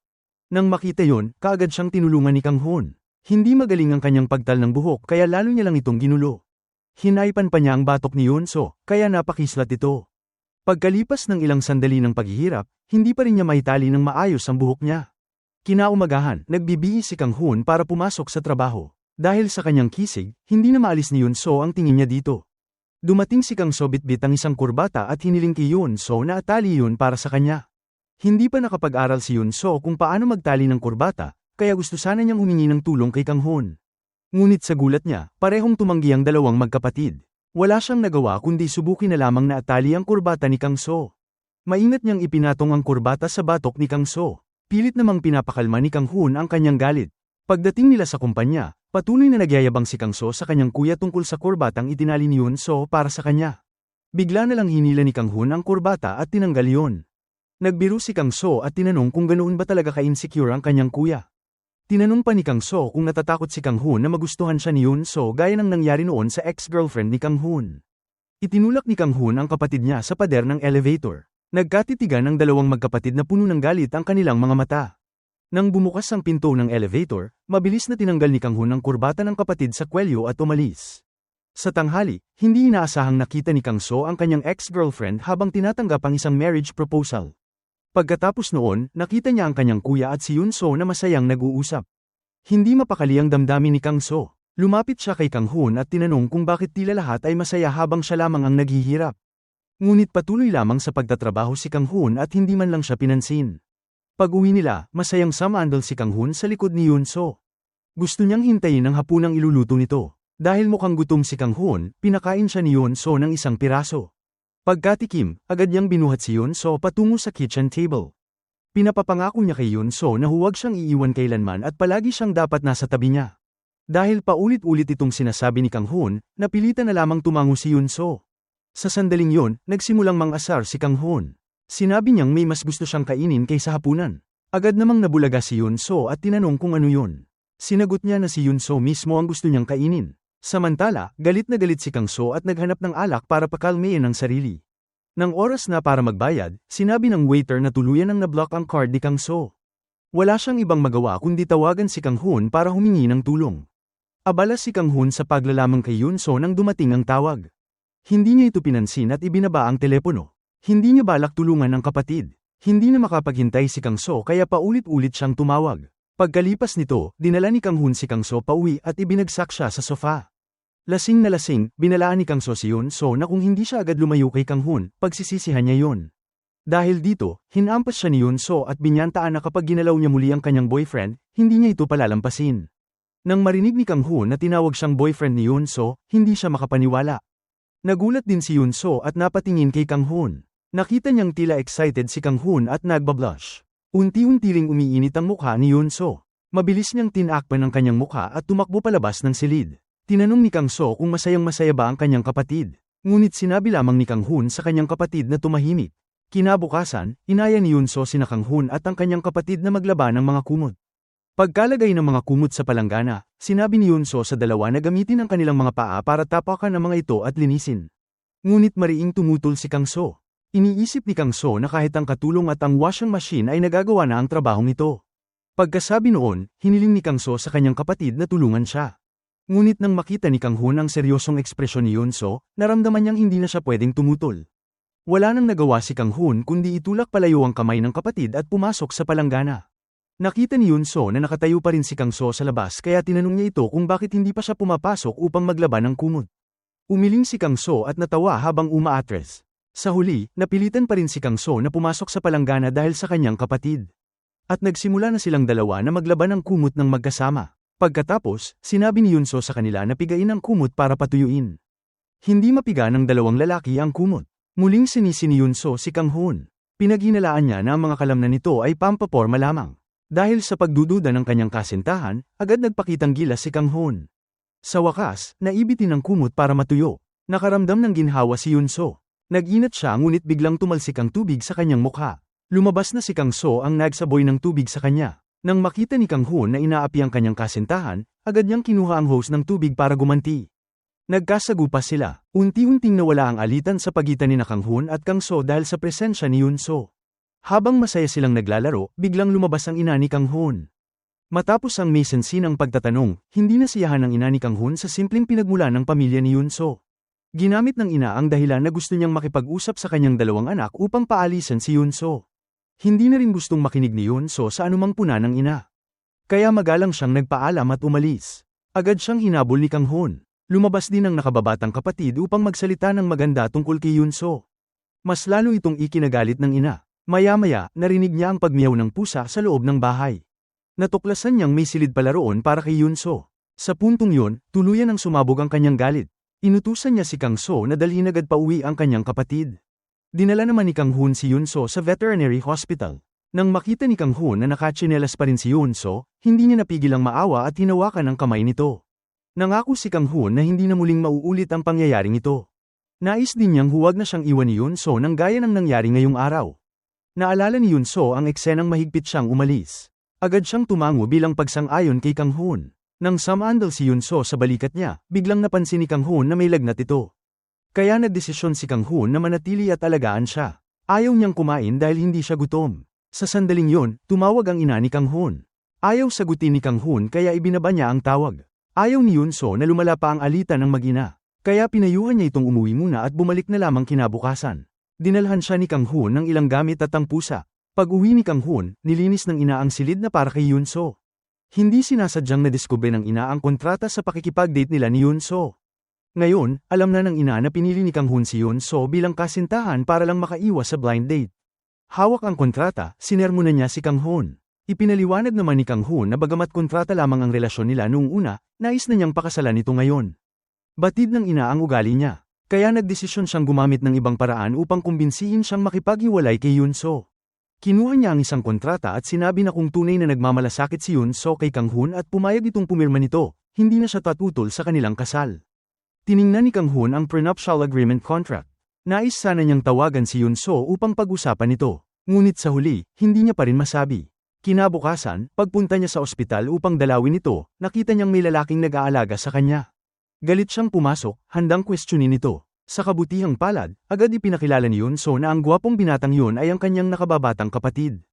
Nang makita yun, kaagad siyang tinulungan ni Kang Hun. Hindi magaling ang kanyang pagtal ng buhok kaya lalo niya lang itong ginulo. Hinaipan pa niya ang batok ni Yun So, kaya napakislat ito. Pagkalipas ng ilang sandali ng paghihirap, hindi pa rin niya mahitali ng maayos ang buhok niya. Kinaumagahan, nagbibihis si Kang Hun para pumasok sa trabaho. Dahil sa kanyang kisig, hindi na maalis ni Yun So ang tingin niya dito. Dumating si Kang So bitbit ang isang kurbata at hiniling kay Yun So na atali yun para sa kanya. Hindi pa nakapag-aral si Yun So kung paano magtali ng kurbata, kaya gusto sana niyang humingi ng tulong kay Kang Hun. Ngunit sa gulat niya, parehong tumanggi ang dalawang magkapatid. Wala siyang nagawa kundi subukin na lamang na atali ang kurbata ni Kang So. Maingat niyang ipinatong ang kurbata sa batok ni Kang So. Pilit namang pinapakalma ni Kang Hun ang kanyang galit. Pagdating nila sa kumpanya, patuloy na nagyayabang si Kang So sa kanyang kuya tungkol sa kurbatang itinali ni Yun So para sa kanya. Bigla na lang hinila ni Kang Hun ang kurbata at tinanggal yun. Nagbiro si Kang So at tinanong kung ganoon ba talaga ka-insecure ang kanyang kuya. Tinanong pa ni Kang So kung natatakot si Kang Hun na magustuhan siya ni Yun So gaya ng nangyari noon sa ex-girlfriend ni Kang Hun. Itinulak ni Kang Hun ang kapatid niya sa pader ng elevator. Nagkatitigan ng dalawang magkapatid na puno ng galit ang kanilang mga mata. Nang bumukas ang pinto ng elevator, mabilis na tinanggal ni Kang Hun ang kurbata ng kapatid sa kwelyo at umalis. Sa tanghali, hindi inaasahang nakita ni Kang So ang kanyang ex-girlfriend habang tinatanggap ang isang marriage proposal. Pagkatapos noon, nakita niya ang kanyang kuya at si Yun So na masayang nag-uusap. Hindi mapakali ang damdamin ni Kang So. Lumapit siya kay Kang Hun at tinanong kung bakit tila lahat ay masaya habang siya lamang ang naghihirap. Ngunit patuloy lamang sa pagtatrabaho si Kang Hun at hindi man lang siya pinansin. Pag-uwi nila, masayang sumandal si Kang Hun sa likod ni Yun So. Gusto niyang hintayin ang hapunang iluluto nito. Dahil mukhang gutom si Kang Hun, pinakain siya ni Yun So ng isang piraso. Pagkatikim, agad niyang binuhat si Yun So patungo sa kitchen table. Pinapapangako niya kay Yun So na huwag siyang iiwan kailanman at palagi siyang dapat nasa tabi niya. Dahil paulit-ulit itong sinasabi ni Kang Hun, napilitan na lamang tumango si Yun So. Sa sandaling yon, nagsimulang mang-asar si Kang Hun. Sinabi niyang may mas gusto siyang kainin kaysa hapunan. Agad namang nabulaga si Yun So at tinanong kung ano yun. Sinagot niya na si Yun So mismo ang gusto niyang kainin. Samantala, galit na galit si Kang So at naghanap ng alak para pakalmayin ang sarili. Nang oras na para magbayad, sinabi ng waiter na tuluyan ang nablock ang card ni Kang So. Wala siyang ibang magawa kundi tawagan si Kang Hun para humingi ng tulong. Abala si Kang Hun sa paglalamang kay Yun So nang dumating ang tawag. Hindi niya ito pinansin at ibinaba ang telepono. Hindi niya balak tulungan ang kapatid. Hindi na makapaghintay si Kang So kaya paulit-ulit siyang tumawag. Pagkalipas nito, dinala ni Kang Hun si Kang So pauwi at ibinagsak siya sa sofa. Lasing na lasing, binalaan ni Kang So si Yun So na kung hindi siya agad lumayo kay Kang Hun, pagsisisihan niya yun. Dahil dito, hinampas siya ni Yun So at binyantaan na kapag ginalaw niya muli ang kanyang boyfriend, hindi niya ito palalampasin. Nang marinig ni Kang Hun na tinawag siyang boyfriend ni Yun So, hindi siya makapaniwala. Nagulat din si Yun So at napatingin kay Kang Hun. Nakita niyang tila excited si Kang Hun at nagbablush. Unti-unti ring umiinit ang mukha ni Yun So. Mabilis niyang tinakpan ang kanyang mukha at tumakbo palabas ng silid. Tinanong ni Kang So kung masayang-masaya ba ang kanyang kapatid. Ngunit sinabi lamang ni Kang Hun sa kanyang kapatid na tumahimik. Kinabukasan, inaya ni Yun So sina Kang Hun at ang kanyang kapatid na maglaba ng mga kumot. Pagkalagay ng mga kumot sa palanggana, sinabi ni Yun So sa dalawa na gamitin ang kanilang mga paa para tapakan ang mga ito at linisin. Ngunit mariing tumutol si Kang So. Iniisip ni Kang So na kahit ang katulong at ang washing machine ay nagagawa na ang trabahong ito. Pagkasabi noon, hiniling ni Kang So sa kanyang kapatid na tulungan siya. Ngunit nang makita ni Kang Hun ang seryosong ekspresyon ni Yun So, naramdaman niyang hindi na siya pwedeng tumutol. Wala nang nagawa si Kang Hun kundi itulak palayo ang kamay ng kapatid at pumasok sa palanggana. Nakita ni Yun So na nakatayo pa rin si Kang So sa labas kaya tinanong niya ito kung bakit hindi pa siya pumapasok upang maglaban ng kumot. Umiling si Kang So at natawa habang umaatres. Sa huli, napilitan pa rin si Kang So na pumasok sa palanggana dahil sa kanyang kapatid. At nagsimula na silang dalawa na maglaban ng kumot ng magkasama. Pagkatapos, sinabi ni Yunso sa kanila na pigain ang kumot para patuyuin. Hindi mapiga ng dalawang lalaki ang kumot. Muling sinisi ni Yunso si Kang Hoon. Pinaghinalaan niya na ang mga kalamnan nito ay pampaporma lamang. Dahil sa pagdududa ng kanyang kasintahan, agad nagpakitang gilas si Kang Hoon. Sa wakas, naibitin ang kumot para matuyo. Nakaramdam ng ginhawa si Yunso. Nag-inat siya ngunit biglang tumalsik ang tubig sa kanyang mukha. Lumabas na si Kang So ang nagsaboy ng tubig sa kanya. Nang makita ni Kang Hoon na inaapi ang kanyang kasintahan, agad niyang kinuha ang hose ng tubig para gumanti. Nagkasagupa sila. Unti-unting nawala ang alitan sa pagitan ni Kang Hoon at Kang So dahil sa presensya ni Yunso. Habang masaya silang naglalaro, biglang lumabas ang ina ni Kang Hoon. Matapos ang mise-en-scene ng pagtatanong, hindi nasiyahan ng ina ni Kang Hoon sa simpleng pinagmula ng pamilya ni Yunso. Ginamit ng ina ang dahilan na gusto niyang makipag-usap sa kanyang dalawang anak upang paalisan si Yunso. Hindi na rin gustong makinig ni Yunso sa anumang puna ng ina. Kaya magalang siyang nagpaalam at umalis. Agad siyang hinabol ni Kang Hoon. Lumabas din ang nakababatang kapatid upang magsalita ng maganda tungkol kay Yunso. Mas lalo itong ikinagalit ng ina. Maya-maya, narinig niya ang pagmiyaw ng pusa sa loob ng bahay. Natuklasan niyang may silid pala roon para kay Yunso. Sa puntong yun, tuluyan ang sumabog ang kanyang galit. Inutusan niya si Kang So na dalhin agad pauwi ang kanyang kapatid. Dinala naman ni Kang Hoon si Yunso sa veterinary hospital. Nang makita ni Kang Hoon na nakatsinelas pa rin si Yunso, hindi niya napigil ang maawa at hinawakan ang kamay nito. Nangako si Kang Hoon na hindi na muling mauulit ang pangyayaring ito. Nais din niyang huwag na siyang iwan ni Yunso nang gaya ng nangyari ngayong araw. Naalala ni Yunso ang eksenang mahigpit siyang umalis. Agad siyang tumango bilang pagsang-ayon kay Kang Hoon. Nang sumandal si Yunso sa balikat niya, biglang napansin ni Kang Hoon na may lagnat ito. Kaya nagdesisyon si Kang Hoon na manatili at alagaan siya. Ayaw niyang kumain dahil hindi siya gutom. Sa sandaling yon, tumawag ang ina ni Kang Hoon. Ayaw sagutin ni Kang Hoon kaya ibinaba niya ang tawag. Ayaw ni Yunso na lumala pa ang alitan ng mag-ina. Kaya pinayuhan niya itong umuwi muna at bumalik na lamang kinabukasan. Dinalhan siya ni Kang Hoon ng ilang gamit at ang pusa. Pag-uwi ni Kang Hoon, nilinis ng ina ang silid na para kay Yunso. Hindi sinasadyang nadiskubre ng ina ang kontrata sa pakikipag-date nila ni Yunso. Ngayon, alam na ng ina na pinili ni Kang Hoon si Yunso bilang kasintahan para lang makaiwas sa blind date. Hawak ang kontrata, sinermonan niya si Kang Hoon. Ipinaliwanag naman ni Kang Hoon na bagamat kontrata lamang ang relasyon nila noong una, nais na niyang pakasalan ito ngayon. Batid ng ina ang ugali niya, kaya nagdesisyon siyang gumamit ng ibang paraan upang kumbinsihin siyang makipaghiwalay kay Yunso. Kinuha niya ang isang kontrata at sinabi na kung tunay na nagmamalasakit si Yunso kay Kang Hoon at pumayag itong pumirma nito, hindi na siya tatutol sa kanilang kasal. Tiningnan ni Kang Hoon ang prenuptial agreement contract. Nais sana niyang tawagan si Yunso upang pag-usapan ito. Ngunit sa huli, hindi niya pa rin masabi. Kinabukasan, pagpunta niya sa ospital upang dalawin ito, nakita niyang may lalaking nag-aalaga sa kanya. Galit siyang pumasok, handang questionin ito. Sa kabutihang palad, agad ipinakilala ni Yunso na ang gwapong binatang yun ay ang kanyang nakababatang kapatid.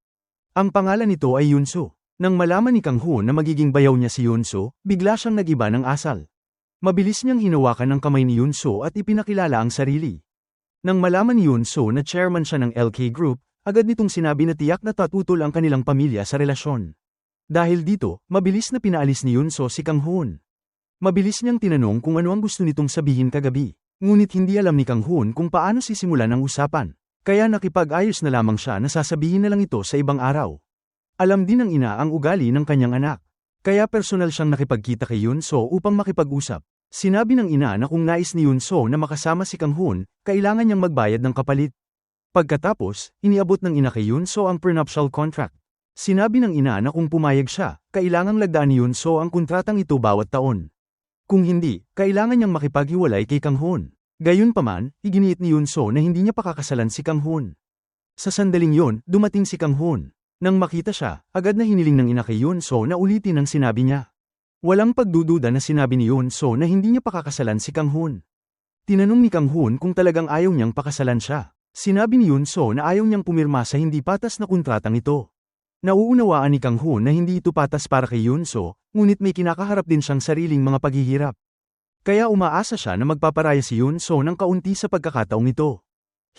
Ang pangalan nito ay Yunso. Nang malaman ni Kang Hoon na magiging bayaw niya si Yunso, bigla siyang nagiba ng asal. Mabilis niyang hinawakan ang kamay ni Yunso at ipinakilala ang sarili. Nang malaman ni Yunso na chairman siya ng LK Group, agad nitong sinabi na tiyak na tatutol ang kanilang pamilya sa relasyon. Dahil dito, mabilis na pinaalis ni Yunso si Kang Hoon. Mabilis niyang tinanong kung ano ang gusto nitong sabihin kagabi. Ngunit hindi alam ni Kang Hoon kung paano sisimulan ang usapan. Kaya nakipag-ayos na lamang siya na sasabihin na lang ito sa ibang araw. Alam din ng ina ang ugali ng kanyang anak. Kaya personal siyang nakipagkita kay Yunso upang makipag-usap. Sinabi ng ina na kung nais ni Yunso na makasama si Kang Hoon, kailangan niyang magbayad ng kapalit. Pagkatapos, iniabot ng ina kay Yunso ang prenuptial contract. Sinabi ng ina na kung pumayag siya, kailangang lagdaan ni Yunso ang kontratang ito bawat taon. Kung hindi, kailangan niyang makipaghiwalay kay Kang Hoon. Gayunpaman, iginiit ni Yunso na hindi niya pakakasalan si Kang Hoon. Sa sandaling yon, dumating si Kang Hoon. Nang makita siya, agad na hiniling ng ina kay Yunso na ulitin ang sinabi niya. Walang pagdududa na sinabi ni Yunso na hindi niya pakakasalan si Kang Hoon. Tinanong ni Kang Hoon kung talagang ayaw niyang pakasalan siya. Sinabi ni Yunso na ayaw niyang pumirma sa hindi patas na kontratang ito. Nauunawaan ni Kang Hoon na hindi ito patas para kay Yunso, ngunit may kinakaharap din siyang sariling mga paghihirap. Kaya umaasa siya na magpaparaya si Yunso ng kaunti sa pagkakataong ito.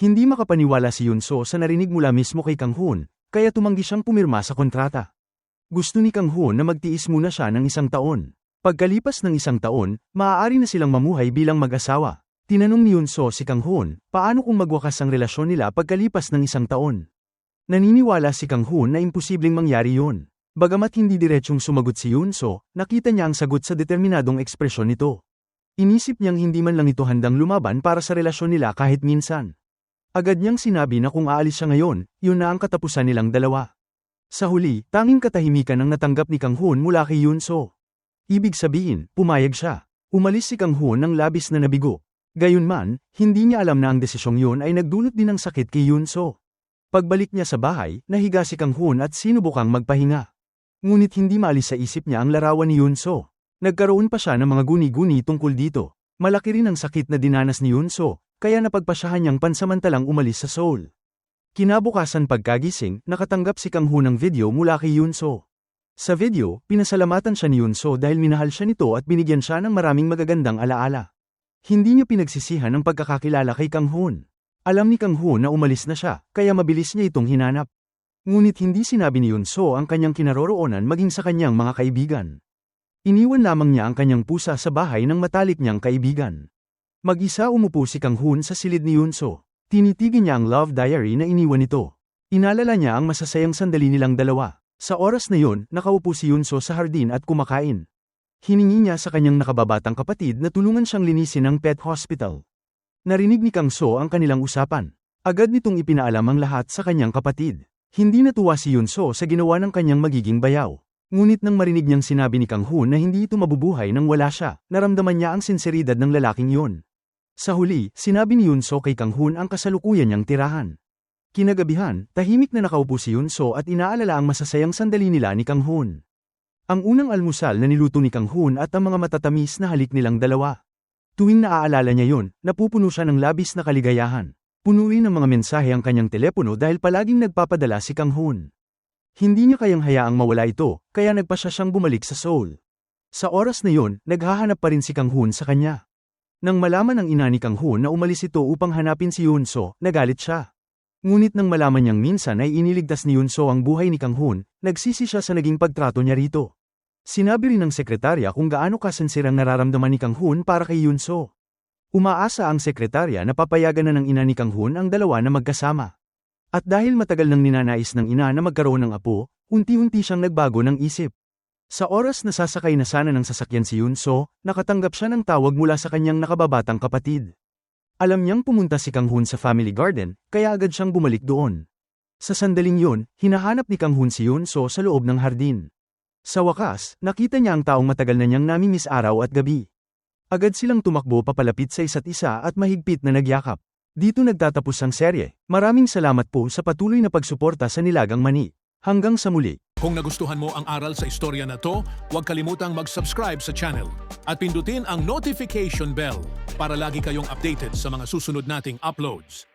Hindi makapaniwala si Yunso sa narinig mula mismo kay Kang Hoon, kaya tumanggi siyang pumirma sa kontrata. Gusto ni Kang Hoon na magtiis muna siya ng 1 taon. Pagkalipas ng 1 taon, maaari na silang mamuhay bilang mag-asawa. Tinanong ni Yunso si Kang Hoon, paano kung magwakas ang relasyon nila pagkalipas ng 1 taon? Naniniwala si Kang Hoon na imposibleng mangyari yun. Bagamat hindi diretsong sumagot si Yunso, nakita niya ang sagot sa determinadong ekspresyon nito. Inisip niyang hindi man lang ito handang lumaban para sa relasyon nila kahit minsan. Agad niyang sinabi na kung aalis siya ngayon, yun na ang katapusan nilang dalawa. Sa huli, tanging katahimikan ang natanggap ni Kang Hoon mula kay Yunso. Ibig sabihin, pumayag siya. Umalis si Kang Hoon ng labis na nabigo. Gayunman, hindi niya alam na ang desisyong yun ay nagdulot din ng sakit kay Yunso. Pagbalik niya sa bahay, nahiga si Kang Hoon at sinubukang magpahinga. Ngunit hindi maalis sa isip niya ang larawan ni Yunso. Nagkaroon pa siya ng mga guni-guni tungkol dito. Malaki rin ang sakit na dinanas ni Yunso, kaya napagpasyahan niyang pansamantalang umalis sa Seoul. Kinabukasan pagkagising, nakatanggap si Kang Hoon ng video mula kay Yunso. Sa video, pinasalamatan siya ni Yunso dahil minahal siya nito at binigyan siya ng maraming magagandang alaala. Hindi niya pinagsisihan ang pagkakakilala kay Kang Hoon. Alam ni Kang Hoon na umalis na siya, kaya mabilis niya itong hinanap. Ngunit hindi sinabi ni Yunso ang kanyang kinaroroonan maging sa kanyang mga kaibigan. Iniwan lamang niya ang kanyang pusa sa bahay ng matalik niyang kaibigan. Mag-isa umupo si Kang Hoon sa silid ni Yunso. Tinitigin niya ang love diary na iniwan nito. Inalala niya ang masasayang sandali nilang dalawa. Sa oras na yun, nakaupo si Yunso sa hardin at kumakain. Hiningi niya sa kanyang nakababatang kapatid na tulungan siyang linisin ang pet hospital. Narinig ni Kang So ang kanilang usapan. Agad nitong ipinaalam ang lahat sa kanyang kapatid. Hindi natuwa si Yunso sa ginawa ng kanyang magiging bayaw. Ngunit nang marinig niyang sinabi ni Kang Hoon na hindi ito mabubuhay nang wala siya, naramdaman niya ang sinseridad ng lalaking yun. Sa huli, sinabi ni Yunso kay Kang Hoon ang kasalukuyan niyang tirahan. Kinagabihan, tahimik na nakaupo si Yunso at inaalala ang masasayang sandali nila ni Kang Hoon. Ang unang almusal na niluto ni Kang Hoon at ang mga matatamis na halik nilang dalawa. Tuwing naaalala niya yun, napupuno siya ng labis na kaligayahan. Puno rin ng mga mensahe ang kanyang telepono dahil palaging nagpapadala si Kang Hoon. Hindi niya kayang hayaang mawala ito, kaya nagpasya siyang bumalik sa Seoul. Sa oras na yun, naghahanap pa rin si Kang Hoon sa kanya. Nang malaman ng ina ni Kang Hoon na umalis ito upang hanapin si Yunso, nagalit siya. Ngunit nang malaman niyang minsan ay iniligtas ni Yunso ang buhay ni Kang Hoon, nagsisi siya sa naging pagtrato niya rito. Sinabi rin ng sekretarya kung gaano kasensilang nararamdaman ni Kang Hoon para kay Yunso. Umaasa ang sekretarya na papayagan na ng ina ni Kang Hoon ang dalawa na magkasama. At dahil matagal nang ninanais ng ina na magkaroon ng apo, unti-unti siyang nagbago ng isip. Sa oras na sasakay na sana ng sasakyan si Yunso, nakatanggap siya ng tawag mula sa kanyang nakababatang kapatid. Alam niyang pumunta si Kang Hoon sa family garden, kaya agad siyang bumalik doon. Sa sandaling yun, hinahanap ni Kang Hoon si Yunso sa loob ng hardin. Sa wakas, nakita niya ang taong matagal na niyang namimiss araw at gabi. Agad silang tumakbo papalapit sa isa't isa at mahigpit na nagyakap. Dito nagtatapos ang serye. Maraming salamat po sa patuloy na pagsuporta sa Nilagang Mani. Hanggang sa muli. Kung nagustuhan mo ang aral sa istorya na to, huwag kalimutang mag-subscribe sa channel at pindutin ang notification bell para lagi kayong updated sa mga susunod nating uploads.